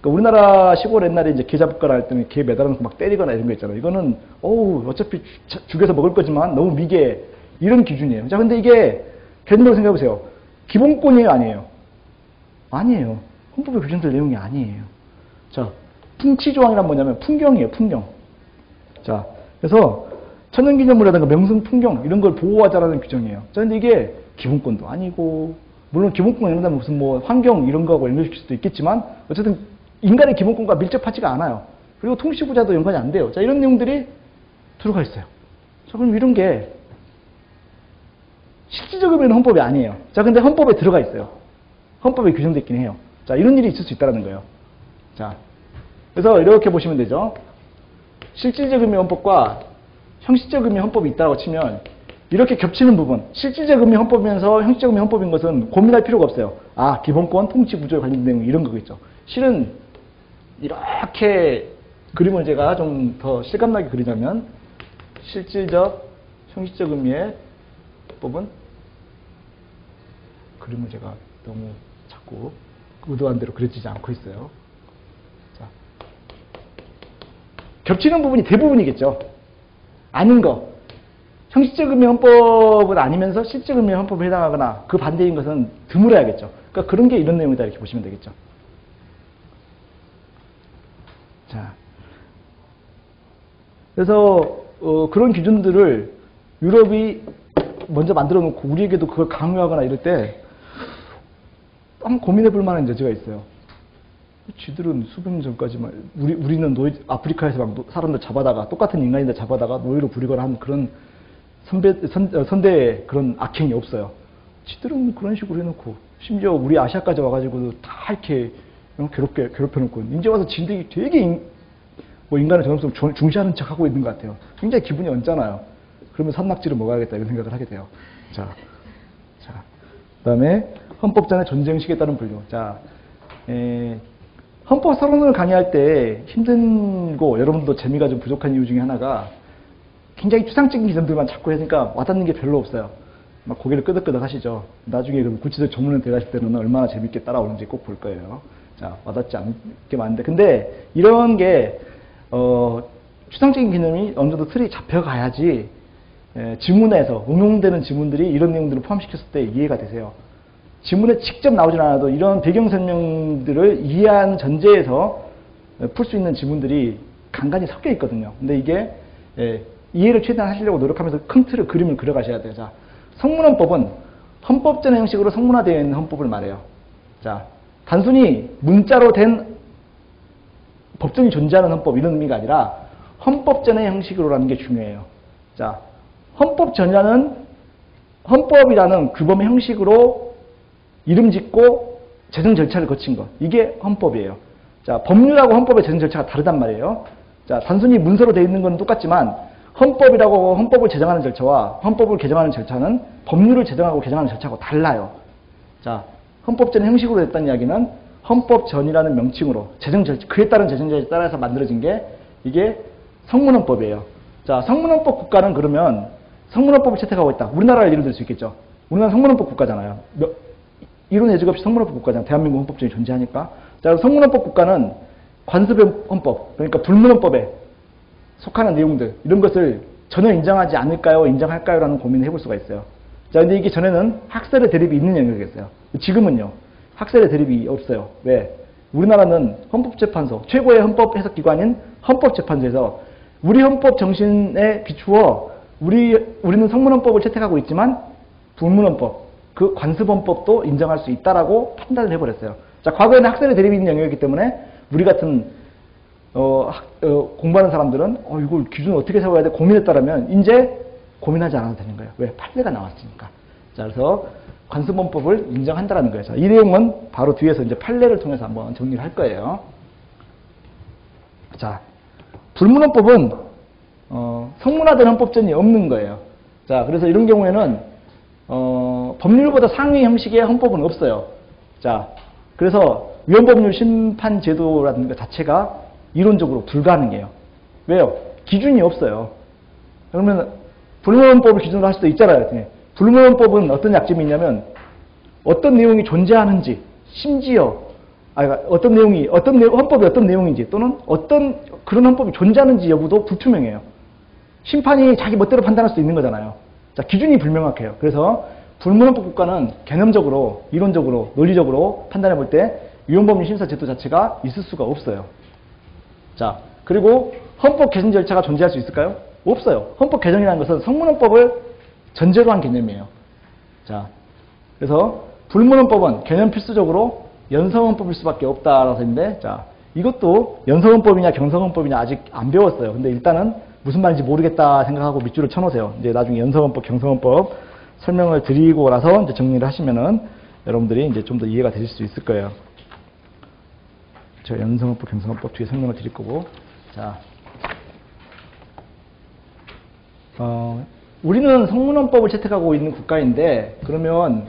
그러니까 우리나라 시골 옛날에 이제 개 잡거나 할 때는 개 매달아놓고 막 때리거나 이런 거 있잖아요. 이거는, 어차피 죽여서 먹을 거지만 너무 미개, 이런 기준이에요. 자, 근데 이게, 개념으로 생각해보세요. 기본권이에요, 아니에요? 아니에요. 헌법에 규정될 내용이 아니에요. 자, 풍치조항이란 뭐냐면 풍경이에요, 풍경. 자, 그래서 천연기념물이라든가 명승 풍경 이런 걸 보호하자라는 규정이에요. 자, 근데 이게 기본권도 아니고, 물론 기본권 이런 다면 무슨 뭐 환경 이런 거하고 연결시킬 수도 있겠지만, 어쨌든 인간의 기본권과 밀접하지가 않아요. 그리고 통치구자도 연관이 안 돼요. 자, 이런 내용들이 들어가 있어요. 자, 그럼 이런 게 실질적 의미는 헌법이 아니에요. 자, 근데 헌법에 들어가 있어요. 헌법에 규정되어 있긴 해요. 자, 이런 일이 있을 수 있다는 거예요. 자, 그래서 이렇게 보시면 되죠. 실질적 의미 헌법과 형식적 의미 헌법이 있다고 치면 이렇게 겹치는 부분, 실질적 의미 헌법이면서 형식적 의미 헌법인 것은 고민할 필요가 없어요. 아, 기본권, 통치 구조에 관련된 내용 이런 거겠죠. 실은 이렇게 그림을 제가 좀 더 실감나게 그리자면 실질적, 형식적 의미의 헌법은 그림을 제가 너무 자꾸 의도한 대로 그려지지 않고 있어요. 자, 겹치는 부분이 대부분이겠죠. 아닌 거. 형식적 의미 헌법은 아니면서 실적 의미 헌법에 해당하거나 그 반대인 것은 드물어야겠죠. 그러니까 그런 게 이런 내용이다 이렇게 보시면 되겠죠. 자, 그래서 그런 기준들을 유럽이 먼저 만들어 놓고 우리에게도 그걸 강요하거나 이럴 때 한번 고민해 볼 만한 여지가 있어요. 쥐들은 수백 년 전까지만 우리는 아프리카에서 막 사람들 잡아다가 똑같은 인간인데 잡아다가 노예로 부리거나 한 그런 선대의 그런 악행이 없어요. 쥐들은 그런 식으로 해놓고 심지어 우리 아시아까지 와가지고 다 이렇게 괴롭혀놓고 이제 와서 지들이 되게 인간의 존엄성 중시하는 척하고 있는 것 같아요. 굉장히 기분이 언짢아요. 그러면 산낙지를 먹어야겠다 이런 생각을 하게 돼요. 자, 그다음에 헌법전의 존재의식에 따른 분류. 자, 헌법 서론을 강의할 때 힘든고 여러분도 재미가 좀 부족한 이유 중에 하나가 굉장히 추상적인 개념들만 자꾸 하니까 와닿는 게 별로 없어요. 막 고개를 끄덕끄덕 하시죠. 나중에 그럼 구체적 전문에 들어가실 때는 얼마나 재밌게 따라오는지 꼭 볼 거예요. 자, 와닿지 않게 많은데. 근데 이런 게, 추상적인 개념이 어느 정도 틀이 잡혀가야지, 지문에서 응용되는 지문들이 이런 내용들을 포함시켰을 때 이해가 되세요. 지문에 직접 나오진 않아도 이런 배경 설명들을 이해하는 전제에서 풀 수 있는 지문들이 간간히 섞여 있거든요. 근데 이게, 이해를 최대한 하시려고 노력하면서 큰 틀을 그림을 그려가셔야 돼요. 자, 성문헌법은 헌법전의 형식으로 성문화되어 있는 헌법을 말해요. 자, 단순히 문자로 된 법전이 존재하는 헌법 이런 의미가 아니라 헌법전의 형식으로라는 게 중요해요. 자, 헌법전이라는 헌법이라는 규범의 형식으로 이름 짓고 제정 절차를 거친 것. 이게 헌법이에요. 자, 법률하고 헌법의 제정 절차가 다르단 말이에요. 자, 단순히 문서로 되어 있는 건 똑같지만 헌법이라고 헌법을 제정하는 절차와 헌법을 개정하는 절차는 법률을 제정하고 개정하는 절차하고 달라요. 자, 헌법전의 형식으로 됐다는 이야기는 헌법전이라는 명칭으로 그에 따른 제정 절차에 따라서 만들어진 게 이게 성문헌법이에요. 자, 성문헌법 국가는 그러면 성문헌법을 채택하고 있다. 우리나라를 예를 들 수 있겠죠. 우리나라 성문헌법 국가잖아요. 이론 예지가 없이 성문헌법 국가잖아요. 대한민국 헌법전이 존재하니까. 자, 성문헌법 국가는 관습의 헌법, 그러니까 불문헌법에 속하는 내용들, 이런 것을 전혀 인정하지 않을까요? 인정할까요? 라는 고민을 해볼 수가 있어요. 자, 근데 이게 전에는 학설의 대립이 있는 영역이었어요. 지금은요, 학설의 대립이 없어요. 왜? 우리나라는 헌법재판소, 최고의 헌법 해석기관인 헌법재판소에서 우리 헌법 정신에 비추어 우리는 성문헌법을 채택하고 있지만 불문헌법, 그 관습헌법도 인정할 수 있다라고 판단을 해버렸어요. 자, 과거에는 학설의 대립이 있는 영역이기 때문에 우리 같은 공부하는 사람들은 이걸 기준을 어떻게 세워야 돼 고민했다라면 이제 고민하지 않아도 되는 거예요. 왜? 판례가 나왔으니까. 자, 그래서 관습헌법을 인정한다라는 거예요. 자, 이 내용은 바로 뒤에서 이제 판례를 통해서 한번 정리를 할 거예요. 자, 불문헌법은 성문화된 헌법전이 없는 거예요. 자, 그래서 이런 경우에는 법률보다 상위 형식의 헌법은 없어요. 자, 그래서 위헌법률 심판 제도라는 것 자체가 이론적으로 불가능해요. 왜요? 기준이 없어요. 그러면 불문헌법을 기준으로 할 수도 있잖아요. 불문헌법은 어떤 약점이 있냐면 어떤 내용이 존재하는지, 심지어 헌법이 어떤 내용인지 또는 어떤 그런 헌법이 존재하는지 여부도 불투명해요. 심판이 자기 멋대로 판단할 수 있는 거잖아요. 자, 기준이 불명확해요. 그래서 불문헌법 국가는 개념적으로, 이론적으로, 논리적으로 판단해 볼 때 위헌법률 심사 제도 자체가 있을 수가 없어요. 자, 그리고 헌법 개정 절차가 존재할 수 있을까요? 없어요. 헌법 개정이라는 것은 성문헌법을 전제로 한 개념이에요. 자, 그래서 불문헌법은 개념 필수적으로 연성헌법일 수밖에 없다라서 있는데, 자, 이것도 연성헌법이냐 경성헌법이냐 아직 안 배웠어요. 근데 일단은 무슨 말인지 모르겠다 생각하고 밑줄을 쳐놓으세요. 이제 나중에 연성헌법, 경성헌법 설명을 드리고 나서 이제 정리를 하시면은 여러분들이 이제 좀 더 이해가 되실 수 있을 거예요. 제가 연성헌법, 경성헌법 뒤에 설명을 드릴 거고. 자, 우리는 성문헌법을 채택하고 있는 국가인데, 그러면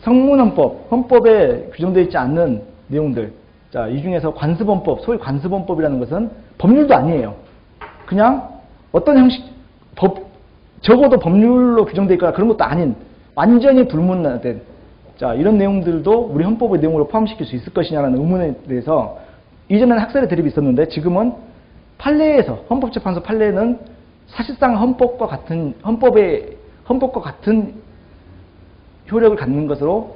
성문헌법, 헌법에 규정되어 있지 않는 내용들, 자, 이 중에서 관습헌법, 소위 관습헌법이라는 것은 법률도 아니에요. 그냥 어떤 형식, 적어도 법률로 규정되어 있거나 그런 것도 아닌 완전히 불문화된, 자, 이런 내용들도 우리 헌법의 내용으로 포함시킬 수 있을 것이냐라는 의문에 대해서 이전에는 학설의 대립이 있었는데 지금은 판례에서, 헌법재판소 판례는 사실상 헌법과 같은 효력을 갖는 것으로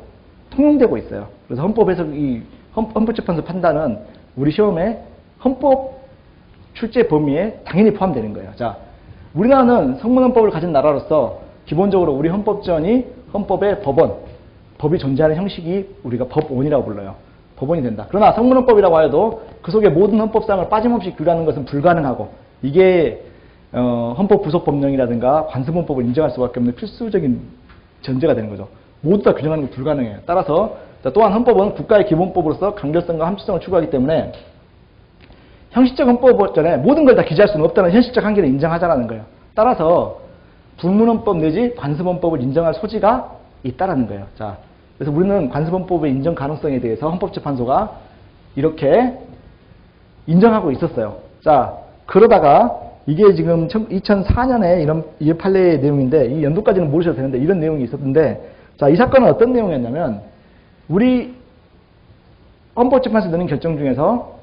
통용되고 있어요. 그래서 헌법에서 이 헌법재판소 판단은 우리 시험에 헌법 출제 범위에 당연히 포함되는 거예요. 자, 우리나라는 성문헌법을 가진 나라로서 기본적으로 우리 헌법전이 헌법의 법이 존재하는 형식이 우리가 법원이라고 불러요. 법원이 된다. 그러나 성문헌법이라고 해도 그 속에 모든 헌법사항을 빠짐없이 규율하는 것은 불가능하고, 이게 헌법 부속 법령이라든가 관습헌법을 인정할 수밖에 없는 필수적인 전제가 되는 거죠. 모두 다 규정하는 게 불가능해요. 따라서 또한 헌법은 국가의 기본법으로서 강결성과 함축성을 추구하기 때문에 형식적 헌법전에 모든 걸 다 기재할 수는 없다는 현실적 한계를 인정하자라는 거예요. 따라서 불문헌법 내지 관습헌법을 인정할 소지가 있다라는 거예요. 자, 그래서 우리는 관습헌법의 인정 가능성에 대해서 헌법재판소가 이렇게 인정하고 있었어요. 자, 그러다가 이게 지금 2004년에 이 판례의 내용인데, 이 연도까지는 모르셔도 되는데 이런 내용이 있었는데, 자, 이 사건은 어떤 내용이었냐면, 우리 헌법재판소에 내는 결정 중에서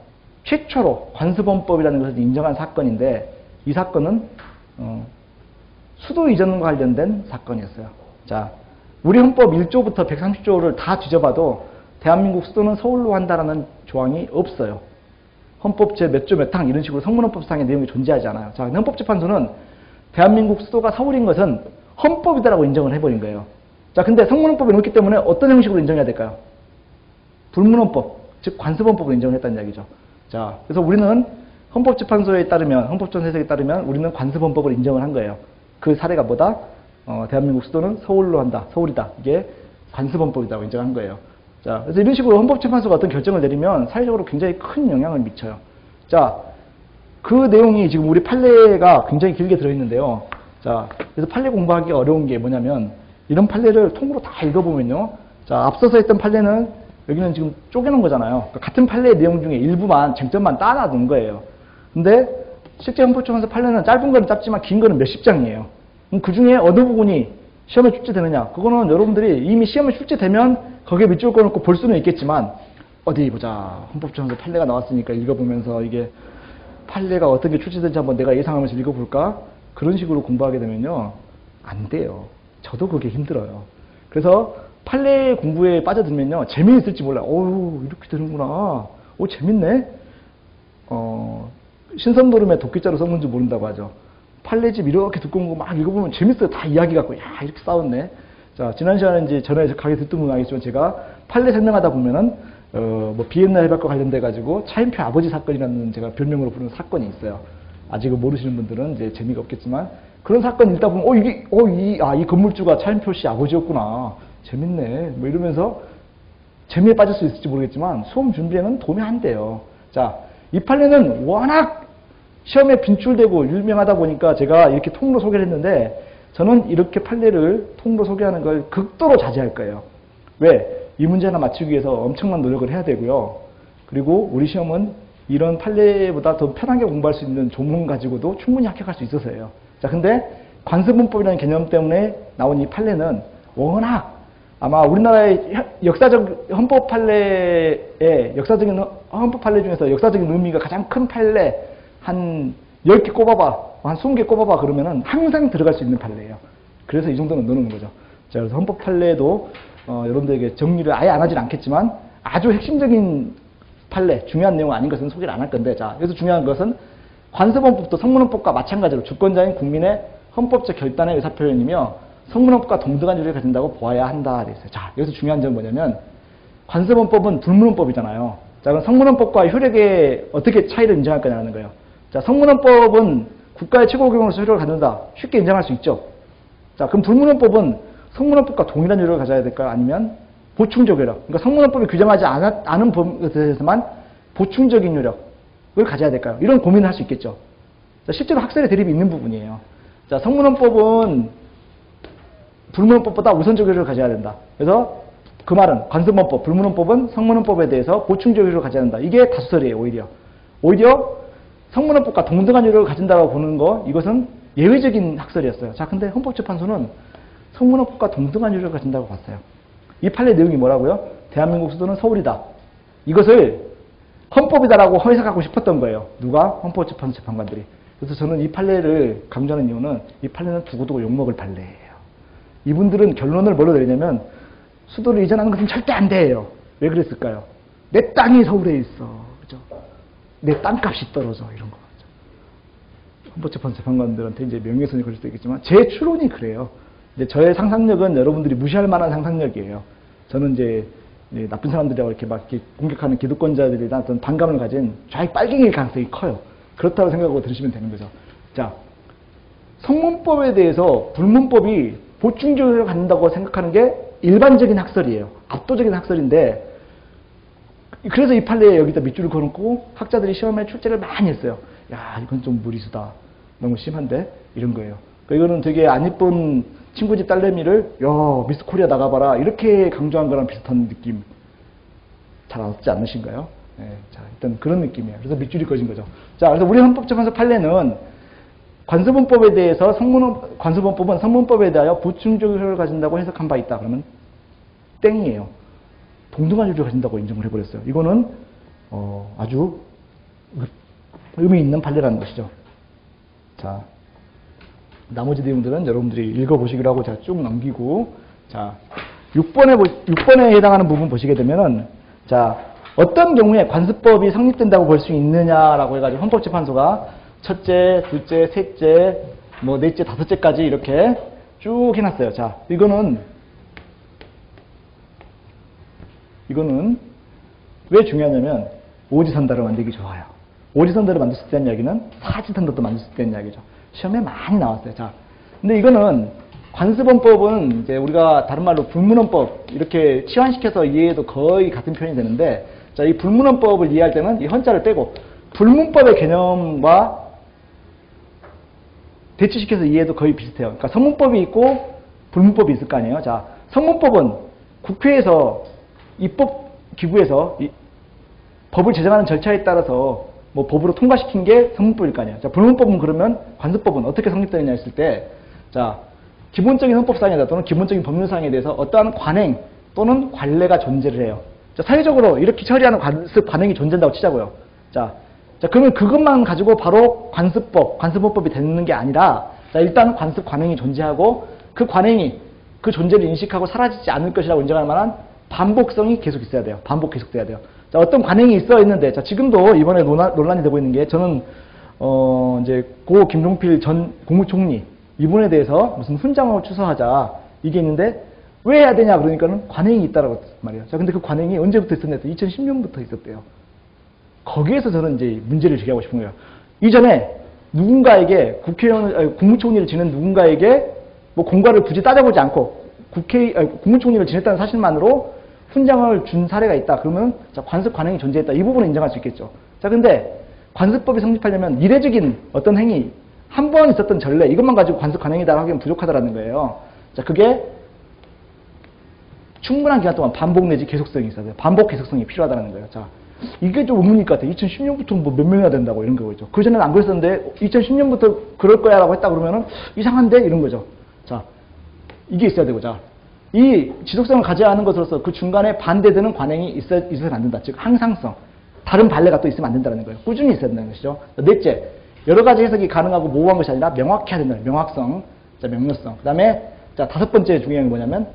최초로 관습헌법이라는 것을 인정한 사건인데, 이 사건은 수도 이전과 관련된 사건이었어요. 자, 우리 헌법 1조부터 130조를 다 뒤져봐도 대한민국 수도는 서울로 한다라는 조항이 없어요. 헌법 제 몇 조 몇 항 이런 식으로 성문헌법상의 내용이 존재하지 않아요. 자, 헌법재판소는 대한민국 수도가 서울인 것은 헌법이다라고 인정을 해버린 거예요. 자, 근데 성문헌법에 넣기 때문에 어떤 형식으로 인정해야 될까요? 불문헌법, 즉 관습헌법으로 인정을 했다는 이야기죠. 자, 그래서 우리는 헌법재판소에 따르면, 헌법전 해석에 따르면 우리는 관습헌법을 인정을 한 거예요. 그 사례가 뭐다? 대한민국 수도는 서울로 한다, 서울이다. 이게 관습헌법이라고 인정한 거예요. 자, 그래서 이런 식으로 헌법재판소가 어떤 결정을 내리면 사회적으로 굉장히 큰 영향을 미쳐요. 자, 그 내용이 지금 우리 판례가 굉장히 길게 들어있는데요. 자, 그래서 판례 공부하기 어려운 게 뭐냐면, 이런 판례를 통으로 다 읽어보면요. 자, 앞서서 했던 판례는 여기는 지금 쪼개놓은 거잖아요. 그러니까 같은 판례의 내용 중에 일부만, 쟁점만 따놔둔 거예요. 근데 실제 헌법재판소 판례는 짧은 거는 짧지만 긴 거는 몇십 장이에요. 그럼 그 중에 어느 부분이 시험에 출제되느냐? 그거는 여러분들이 이미 시험에 출제되면 거기에 밑줄 꺼놓고 볼 수는 있겠지만, 어디 보자. 헌법재판소 판례가 나왔으니까 읽어보면서 이게 판례가 어떤 게 출제된지 한번 내가 예상하면서 읽어볼까? 그런 식으로 공부하게 되면요. 안 돼요. 저도 그게 힘들어요. 그래서 판례 공부에 빠져들면요. 재미있을지 몰라요. 어우, 이렇게 되는구나. 오, 재밌네. 신선노름에 도끼자루 썩는 줄 모른다고 하죠. 판례집 이렇게 두꺼운 거 막 읽어보면 재밌어요. 다 이야기 갖고, 야, 이렇게 싸웠네. 자, 지난 시간에 이제 전에 가게 듣던 분 알겠지만 제가 판례 설명하다 보면은, 비엔나 해박과 관련돼가지고 차인표 아버지 사건이라는 제가 별명으로 부르는 사건이 있어요. 아직은 모르시는 분들은 이제 재미가 없겠지만, 그런 사건 읽다 보면, 이 건물주가 차인표 씨 아버지였구나. 재밌네. 뭐 이러면서 재미에 빠질 수 있을지 모르겠지만, 수험 준비에는 도움이 안 돼요. 자, 이 판례는 워낙 시험에 빈출되고 유명하다 보니까 제가 이렇게 통으로 소개를 했는데, 저는 이렇게 판례를 통으로 소개하는 걸 극도로 자제할 거예요. 왜? 이 문제 하나 맞추기 위해서 엄청난 노력을 해야 되고요. 그리고 우리 시험은 이런 판례보다 더 편하게 공부할 수 있는 조문 가지고도 충분히 합격할 수 있어서예요. 자, 근데 관습헌법이라는 개념 때문에 나온 이 판례는 워낙 아마 우리나라의 역사적 헌법 판례의 역사적인 헌법 판례 중에서 역사적인 의미가 가장 큰 판례 한 10개 꼽아봐, 한 20개 꼽아봐 그러면은 항상 들어갈 수 있는 판례예요. 그래서 이 정도는 넣는 거죠. 자, 그래서 헌법 판례도 여러분들에게 정리를 아예 안 하진 않겠지만 아주 핵심적인 판례, 중요한 내용은 아닌 것은 소개를 안 할 건데, 자, 여기서 중요한 것은 관습헌법도 성문헌법과 마찬가지로 주권자인 국민의 헌법적 결단의 의사표현이며 성문헌법과 동등한 유래를 가진다고 보아야 한다. 그랬어요. 자, 여기서 중요한 점은 뭐냐면 관습헌법은 불문헌법이잖아요. 자, 그럼 성문헌법과 효력에 어떻게 차이를 인정할 거냐는 거예요. 자, 성문헌법은 국가의 최고기관으로서 효력을 갖는다. 쉽게 인정할 수 있죠. 자, 그럼 불문헌법은 성문헌법과 동일한 효력을 가져야 될까요? 아니면 보충적 효력. 그러니까 성문헌법이 규정하지 않은 법에 대해서만 보충적인 효력을 가져야 될까요? 이런 고민을 할 수 있겠죠. 자, 실제로 학설의 대립이 있는 부분이에요. 자, 성문헌법은 불문헌법보다 우선적 효력을 가져야 된다. 그래서 그 말은 관습헌법, 불문헌법은 성문헌법에 대해서 보충적 효력을 가져야 된다. 이게 다수설이에요, 오히려. 오히려 성문헌법과 동등한 효력을 가진다고 보는 거, 이것은 예외적인 학설이었어요. 자, 근데 헌법재판소는 성문헌법과 동등한 효력을 가진다고 봤어요. 이 판례 내용이 뭐라고요? 대한민국 수도는 서울이다. 이것을 헌법이다라고 해석하고 싶었던 거예요. 누가? 헌법재판소 재판관들이. 그래서 저는 이 판례를 강조하는 이유는 이 판례는 두고두고 욕먹을 판례예요. 이분들은 결론을 뭐로 내리냐면 수도를 이전하는 것은 절대 안 돼요. 왜 그랬을까요? 내 땅이 서울에 있어. 그죠? 내 땅값이 떨어져. 이런 거. 헌법재판소 재판관들한테 이제 명예훼손이 걸릴 수도 있겠지만 제 추론이 그래요. 이제 저의 상상력은 여러분들이 무시할 만한 상상력이에요. 저는 이제 나쁜 사람들이라고 이렇게 막 이렇게 공격하는 기득권자들이나 어떤 반감을 가진 좌익 빨갱이일 가능성이 커요. 그렇다고 생각하고 들으시면 되는 거죠. 자, 성문법에 대해서 불문법이 보충적으로 갖는다고 생각하는 게 일반적인 학설이에요. 압도적인 학설인데 그래서 이 판례에 여기다 밑줄을 그어놓고 학자들이 시험에 출제를 많이 했어요. 야, 이건 좀 무리수다. 너무 심한데? 이런 거예요. 그러니까 이거는 되게 안 이쁜 친구 집 딸내미를 야, 미스 코리아 나가봐라. 이렇게 강조한 거랑 비슷한 느낌. 잘 얻지 않으신가요? 네, 자, 일단 그런 느낌이에요. 그래서 밑줄이 그어진 거죠. 자, 그래서 우리 헌법재판소 판례는 관습원법에 대해서 관습원법은 성문법에 대하여 보충적 효력을 가진다고 해석한 바 있다. 그러면 땡이에요. 동등한 효력을 가진다고 인정을 해버렸어요. 이거는 아주 의미 있는 판례라는 것이죠. 자, 나머지 내용들은 여러분들이 읽어보시기로 하고 제가 쭉 넘기고, 자, 6번에 해당하는 부분 보시게 되면은, 자, 어떤 경우에 관습법이 성립된다고 볼 수 있느냐라고 해가지고 헌법재판소가 첫째, 둘째, 셋째, 뭐 넷째, 다섯째까지 이렇게 쭉 해놨어요. 자, 이거는 왜 중요하냐면 오지선다를 만들기 좋아요. 오지선다를 만들 수 있다는 이야기는 사지선다도 만들 수 있다는 이야기죠. 시험에 많이 나왔어요. 자, 근데 이거는 관습원법은 이제 우리가 다른 말로 불문헌법 이렇게 치환시켜서 이해해도 거의 같은 표현이 되는데, 자, 이 불문헌법을 이해할 때는 이 헌자를 빼고 불문법의 개념과 대치시켜서 이해해도 거의 비슷해요. 그러니까 성문법이 있고 불문법이 있을 거 아니에요. 자, 성문법은 국회에서 입법기구에서 법을 제정하는 절차에 따라서 뭐 법으로 통과시킨 게 성문법일 거 아니에요. 자, 불문법은 그러면 관습법은 어떻게 성립되느냐 했을 때, 자, 기본적인 헌법사항이다 또는 기본적인 법률사항에 대해서 어떠한 관행 또는 관례가 존재를 해요. 자, 사회적으로 이렇게 처리하는 관습 관행이 존재한다고 치자고요. 자, 그러면 그것만 가지고 바로 관습헌법이 되는 게 아니라, 자, 일단 관습 관행이 존재하고 그 관행이 그 존재를 인식하고 사라지지 않을 것이라고 인정할 만한 반복성이 계속 있어야 돼요. 반복 계속돼야 돼요. 자, 어떤 관행이 있어 있는데, 자, 지금도 이번에 논란이 되고 있는 게, 저는 이제 고 김종필 전 국무총리 이분에 대해서 무슨 훈장을 추서하자 이게 있는데 왜 해야 되냐 그러니까는 관행이 있다라고 말이에요. 자, 근데 그 관행이 언제부터 있었냐? 2010년부터 있었대요. 거기에서 저는 이제 문제를 제기하고 싶은 거예요. 이전에 누군가에게 국무총리를 지낸 누군가에게 뭐 공과를 굳이 따져보지 않고 국무총리를 지냈다는 사실만으로 훈장을 준 사례가 있다. 그러면 자, 관습 관행이 존재했다. 이 부분은 인정할 수 있겠죠. 자, 근데 관습법이 성립하려면 이례적인 어떤 행위, 한 번 있었던 전례, 이것만 가지고 관습 관행이다 하기엔 부족하다라는 거예요. 자, 그게 충분한 기간 동안 반복 내지 계속성이 있어야 돼요. 반복 계속성이 필요하다는 거예요. 자, 이게 좀 의문일 것 같아요. 2010년부터 뭐 몇 명이나 된다고 이런 거죠. 그전에는 안 그랬었는데 2010년부터 그럴 거야 라고 했다 그러면은 이상한데 이런 거죠. 자, 이게 있어야 되고, 자, 이 지속성을 가져야 하는 것으로서 그 중간에 반대되는 관행이 있어서는 안 된다. 즉, 항상성. 다른 발레가 또 있으면 안 된다는 거예요. 꾸준히 있어야 된다는 것이죠. 넷째, 여러 가지 해석이 가능하고 모호한 것이 아니라 명확해야 된다는 거예요. 명확성, 자, 명료성. 그 다음에, 자, 다섯 번째 중요한 게 뭐냐면,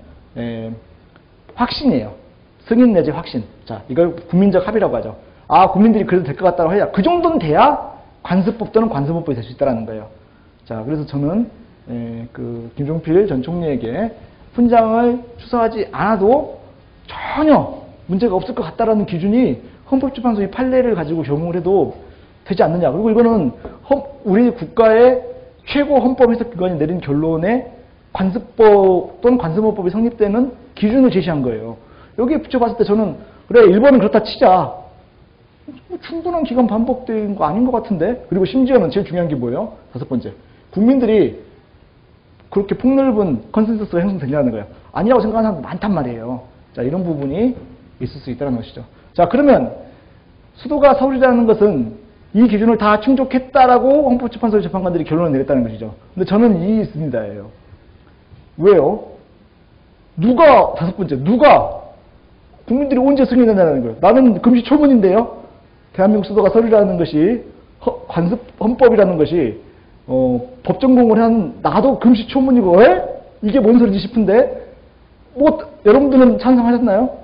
확신이에요. 승인 내지 확신. 자, 이걸 국민적 합의라고 하죠. 아, 국민들이 그래도 될 것 같다고 해야, 그 정도는 돼야 관습법 또는 관습원법이 될 수 있다는 거예요. 자, 그래서 저는, 그, 김종필 전 총리에게 훈장을 추서하지 않아도 전혀 문제가 없을 것 같다라는 기준이 헌법재판소의 판례를 가지고 적용을 해도 되지 않느냐. 그리고 이거는 우리 국가의 최고 헌법해석기관이 내린 결론에 관습법 또는 관습원법이 성립되는 기준을 제시한 거예요. 여기에 붙여봤을 때 저는 그래, 일본은 그렇다 치자. 충분한 기간 반복된 거 아닌 것 같은데. 그리고 심지어는 제일 중요한 게 뭐예요? 다섯 번째, 국민들이 그렇게 폭넓은 컨센서스가 형성되냐는 거예요. 아니라고 생각하는 사람도 많단 말이에요. 자, 이런 부분이 있을 수 있다는 것이죠. 자, 그러면 수도가 서울이라는 것은 이 기준을 다 충족했다라고 헌법재판소 재판관들이 결론을 내렸다는 것이죠. 근데 저는 이 있습니다예요. 왜요? 다섯 번째, 누가 국민들이 언제 승인한다는 거예요? 나는 금시초문인데요. 대한민국 수도가 서울이라는 것이 관습 헌법이라는 것이 법 전공을 한 나도 금시초문이고 이게 뭔 소리지 싶은데 뭐 여러분들은 찬성하셨나요?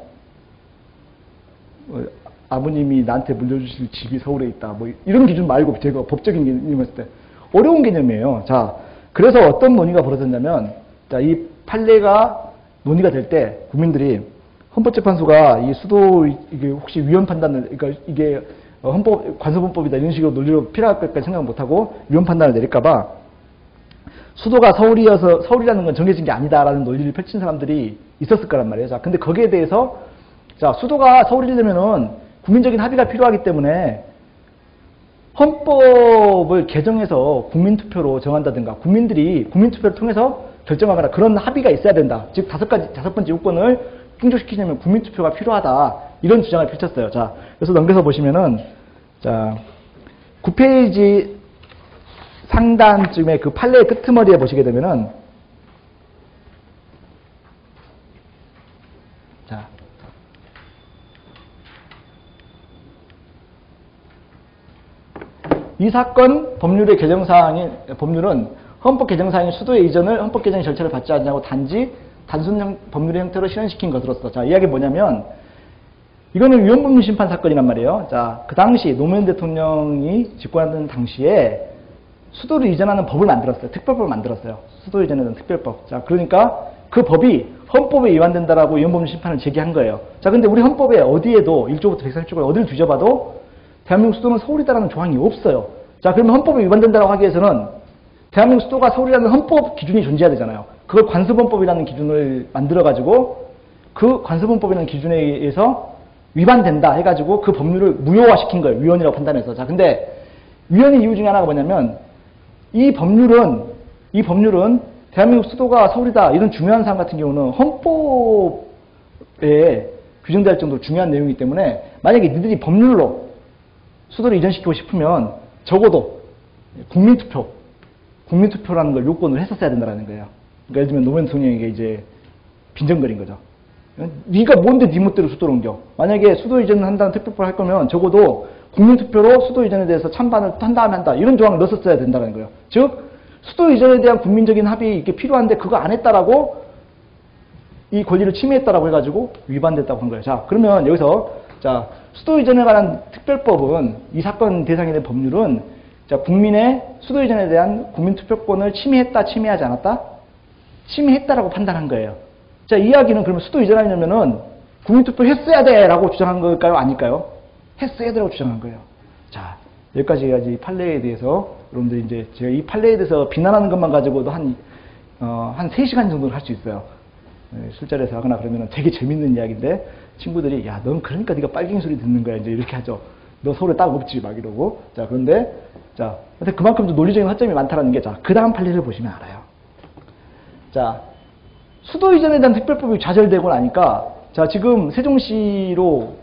아버님이 나한테 물려주실 집이 서울에 있다. 뭐 이런 기준 말고 제가 법적인 개념을 했을 때 어려운 개념이에요. 자, 그래서 어떤 논의가 벌어졌냐면, 자, 이 판례가 논의가 될 때 국민들이 헌법재판소가 이 수도 이게 혹시 위헌 판단을, 그러니까 이게 관습헌법이다 이런 식으로 논리로 필요할 것까지 생각 못하고 위헌 판단을 내릴까봐 수도가 서울이어서 서울이라는 건 정해진 게 아니다라는 논리를 펼친 사람들이 있었을 거란 말이에요. 자, 근데 거기에 대해서 자, 수도가 서울이려면은 국민적인 합의가 필요하기 때문에 헌법을 개정해서 국민투표로 정한다든가 국민들이 국민투표를 통해서 결정하거나 그런 합의가 있어야 된다. 즉 다섯 번째 요건을 충족시키려면 국민투표가 필요하다. 이런 주장을 펼쳤어요. 자, 그래서 넘겨서 보시면은 자 9페이지 상단쯤에 그 판례의 끄트머리에 보시게 되면은 자 이 사건 법률의 법률은 헌법 개정사항이 수도의 이전을 헌법 개정 절차를 받지 않냐고 단지 단순 법률의 형태로 실현시킨 것으로서. 자, 이야기 뭐냐면 이거는 위헌법률 심판 사건이란 말이에요. 자, 그 당시 노무현 대통령이 집권하던 당시에 수도를 이전하는 법을 만들었어요. 특별법을 만들었어요. 수도 이전에 대한 특별법. 자, 그러니까 그 법이 헌법에 위반된다라고 위헌법률 심판을 제기한 거예요. 자, 근데 우리 헌법에 어디에도 1조부터 140조까지 어디를 뒤져봐도 대한민국 수도는 서울이다라는 조항이 없어요. 자, 그러면 헌법에 위반된다고 하기 위해서는 대한민국 수도가 서울이라는 헌법 기준이 존재해야 되잖아요. 그걸 관습헌법이라는 기준을 만들어가지고 그 관습헌법이라는 기준에 의해서 위반된다 해가지고 그 법률을 무효화시킨 거예요. 위헌이라고 판단해서. 자, 근데 위헌의 이유 중에 하나가 뭐냐면 이 법률은 대한민국 수도가 서울이다 이런 중요한 사항 같은 경우는 헌법에 규정될 정도로 중요한 내용이기 때문에 만약에 니들이 법률로 수도를 이전시키고 싶으면 적어도 국민투표라는 걸 요건을 했었어야 된다는 거예요. 그러니까 예를 들면 노무현 대통령에게 이제 빈정거린 거죠. 네가 뭔데 네 멋대로 수도를 옮겨. 만약에 수도 이전을 한다는 특별법을 할 거면 적어도 국민투표로 수도 이전에 대해서 찬반을 한 다음에 한다. 이런 조항을 넣었어야 된다는 거예요. 즉 수도 이전에 대한 국민적인 합의 이게 필요한데 그거 안 했다라고 이 권리를 침해했다라고 해가지고 위반됐다고 한 거예요. 자, 그러면 여기서 자 수도 이전에 관한 특별법은 이 사건 대상이 된 법률은 자 국민의 수도 이전에 대한 국민투표권을 침해했다, 침해하지 않았다? 침해했다라고 판단한 거예요. 자, 이 이야기는 그러면 수도 이전하려면은 국민투표 했어야 돼라고 주장한 걸까요? 아닐까요? 했어야 돼라고 주장한 거예요. 자, 여기까지 해야지 이 판례에 대해서 여러분들 이제 제가 이 판례에 대해서 비난하는 것만 가지고도 한 3시간 정도는 할 수 있어요. 술자리에서 하거나 그러면 되게 재밌는 이야기인데 친구들이 야, 넌 그러니까 네가 빨갱이 소리 듣는 거야. 이제 이렇게 하죠. 너 서울에 딱 없지 막 이러고. 자, 그런데 자, 근데 그만큼 좀 논리적인 허점이 많다라는 게 자, 그 다음 판례를 보시면 알아요. 자, 수도 이전에 대한 특별법이 좌절되고 나니까 자, 지금 세종시로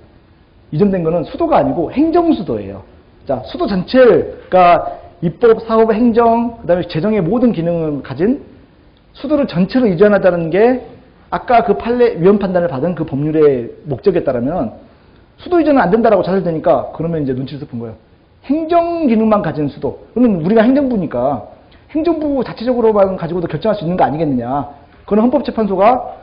이전된 거는 수도가 아니고 행정수도예요. 자, 수도 전체가 입법, 사업, 행정, 그 다음에 재정의 모든 기능을 가진 수도를 전체로 이전하자는 게 아까 그 판례, 위헌 판단을 받은 그 법률의 목적에 따르면 수도 이전은 안 된다라고 좌절되니까 그러면 이제 눈치를 본 거예요. 행정 기능만 가진 수도. 그러면 우리가 행정부니까 행정부 자체적으로만 가지고도 결정할 수 있는 거 아니겠느냐. 그건 헌법재판소가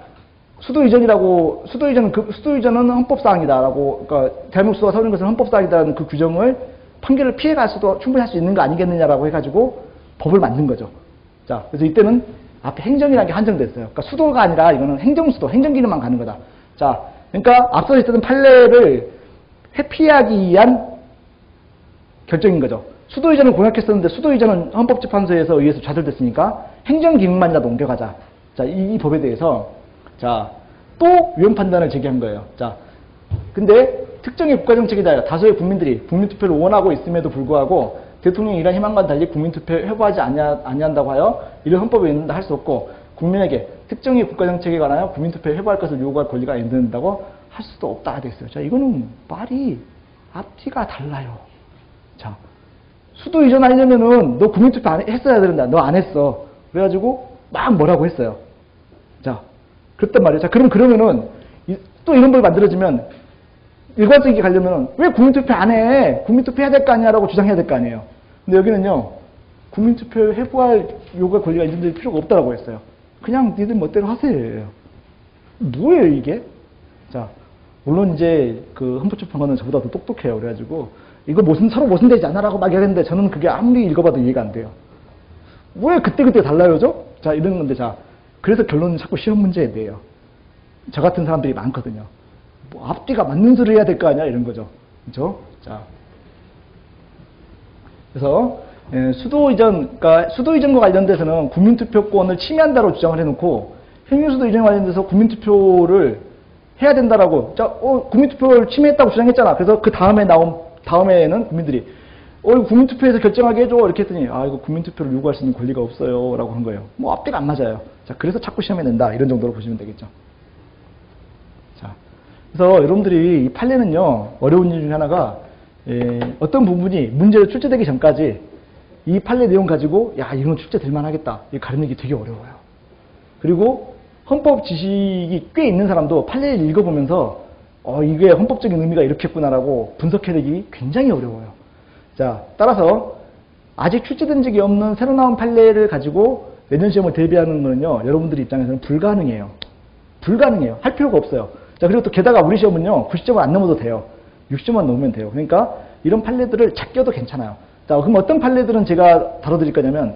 수도 이전은 헌법사항이다라고, 그러니까 대한민국 수도가 서울인 것은 헌법사항이다라는 그 규정을 판결을 피해갈 수도 충분히 할 수 있는 거 아니겠느냐라고 해가지고 법을 만든 거죠. 자, 그래서 이때는 앞에 행정이라는 게 한정됐어요. 그러니까 수도가 아니라 이거는 행정수도, 행정기능만 가는 거다. 자, 그러니까 앞서 있었던 판례를 회피하기 위한 결정인 거죠. 수도 이전을 공약했었는데 수도 이전은 헌법재판소에서 의해서 좌절됐으니까 행정기능만이라도 옮겨가자. 자, 이 법에 대해서 자, 또 위헌 판단을 제기한 거예요. 자, 근데 특정의 국가정책이다. 다수의 국민들이 국민투표를 원하고 있음에도 불구하고 대통령이 이런 희망과는 달리 국민투표 회부하지 아니한다고 하여 이런 헌법에 있는다 할 수 없고 국민에게 특정의 국가정책에 관하여 국민투표에 회부할 것을 요구할 권리가 있는다고 할 수도 없다 돼 있어요. 자, 이거는 말이 앞뒤가 달라요. 자, 수도 이전하려면은 너 국민투표 했어야 된다. 너 안 했어. 그래가지고 막 뭐라고 했어요. 자, 그랬단 말이에요. 자, 그러면은 또 이런 법이 만들어지면 일관성 있게 가려면 왜 국민투표 안 해? 국민투표 해야 될 거 아니야? 라고 주장해야 될 거 아니에요. 근데 여기는요, 국민투표 해부할 요구가 권리가 있는데 필요가 없다라고 했어요. 그냥 니들 멋대로 하세요. 뭐예요, 이게? 자, 물론 이제 그 헌법재판관은 저보다 더 똑똑해요. 그래가지고 이거 서로 모순되지 않아라고 막 이랬는데 저는 그게 아무리 읽어봐도 이해가 안 돼요. 왜 그때그때 달라요죠? 자, 이런 건데, 자, 그래서 결론은 자꾸 시험 문제에 대해요. 저 같은 사람들이 많거든요. 뭐 앞뒤가 맞는 소리 해야 될 거 아니야? 이런 거죠. 그죠? 자. 그래서, 수도 이전과 관련돼서는 국민투표권을 침해한다고 주장을 해놓고, 행위수도 이전에 관련돼서 국민투표를 해야 된다라고, 자, 국민투표를 침해했다고 주장했잖아. 그래서 그 다음에는 국민들이, 이거 국민투표에서 결정하게 해줘. 이렇게 했더니, 이거 국민투표를 요구할 수 있는 권리가 없어요. 라고 한 거예요. 뭐 앞뒤가 안 맞아요. 자, 그래서 자꾸 시험에 낸다. 이런 정도로 보시면 되겠죠. 자, 그래서 여러분들이 이 판례는요, 어려운 이유 중에 하나가, 어떤 부분이 문제로 출제되기 전까지 이 판례 내용 가지고, 야, 이건 출제될 만하겠다. 이 가르내기 되게 어려워요. 그리고 헌법 지식이 꽤 있는 사람도 판례를 읽어보면서, 이게 헌법적인 의미가 이렇겠구나라고 분석해내기 굉장히 어려워요. 자, 따라서 아직 출제된 적이 없는 새로 나온 판례를 가지고 내년 시험을 대비하는 거는요, 여러분들 입장에서는 불가능해요. 불가능해요. 할 필요가 없어요. 자, 그리고 또 게다가 우리 시험은요, 90점을 안 넘어도 돼요. 60점만 넘으면 돼요. 그러니까 이런 판례들을 찾겨도 괜찮아요. 자, 그럼 어떤 판례들은 제가 다뤄드릴 거냐면,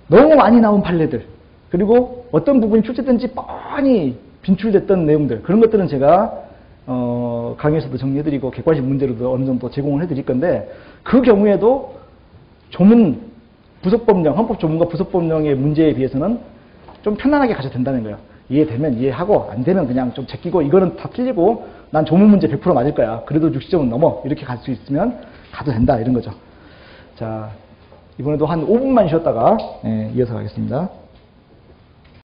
너무 많이 나온 판례들, 그리고 어떤 부분이 출제된지 뻔히 빈출됐던 내용들, 그런 것들은 제가 강의에서도 정리해드리고 객관식 문제로도 어느 정도 제공을 해드릴 건데, 그 경우에도 조문 부속법령, 헌법 조문과 부속법령의 문제에 비해서는 좀 편안하게 가셔도 된다는 거예요. 이해되면 이해하고 안 되면 그냥 좀 제끼고, 이거는 다 틀리고 난 조문 문제 100% 맞을 거야. 그래도 60점은 넘어. 이렇게 갈 수 있으면 가도 된다. 이런 거죠. 자, 이번에도 한 5분만 쉬었다가 이어서 가겠습니다.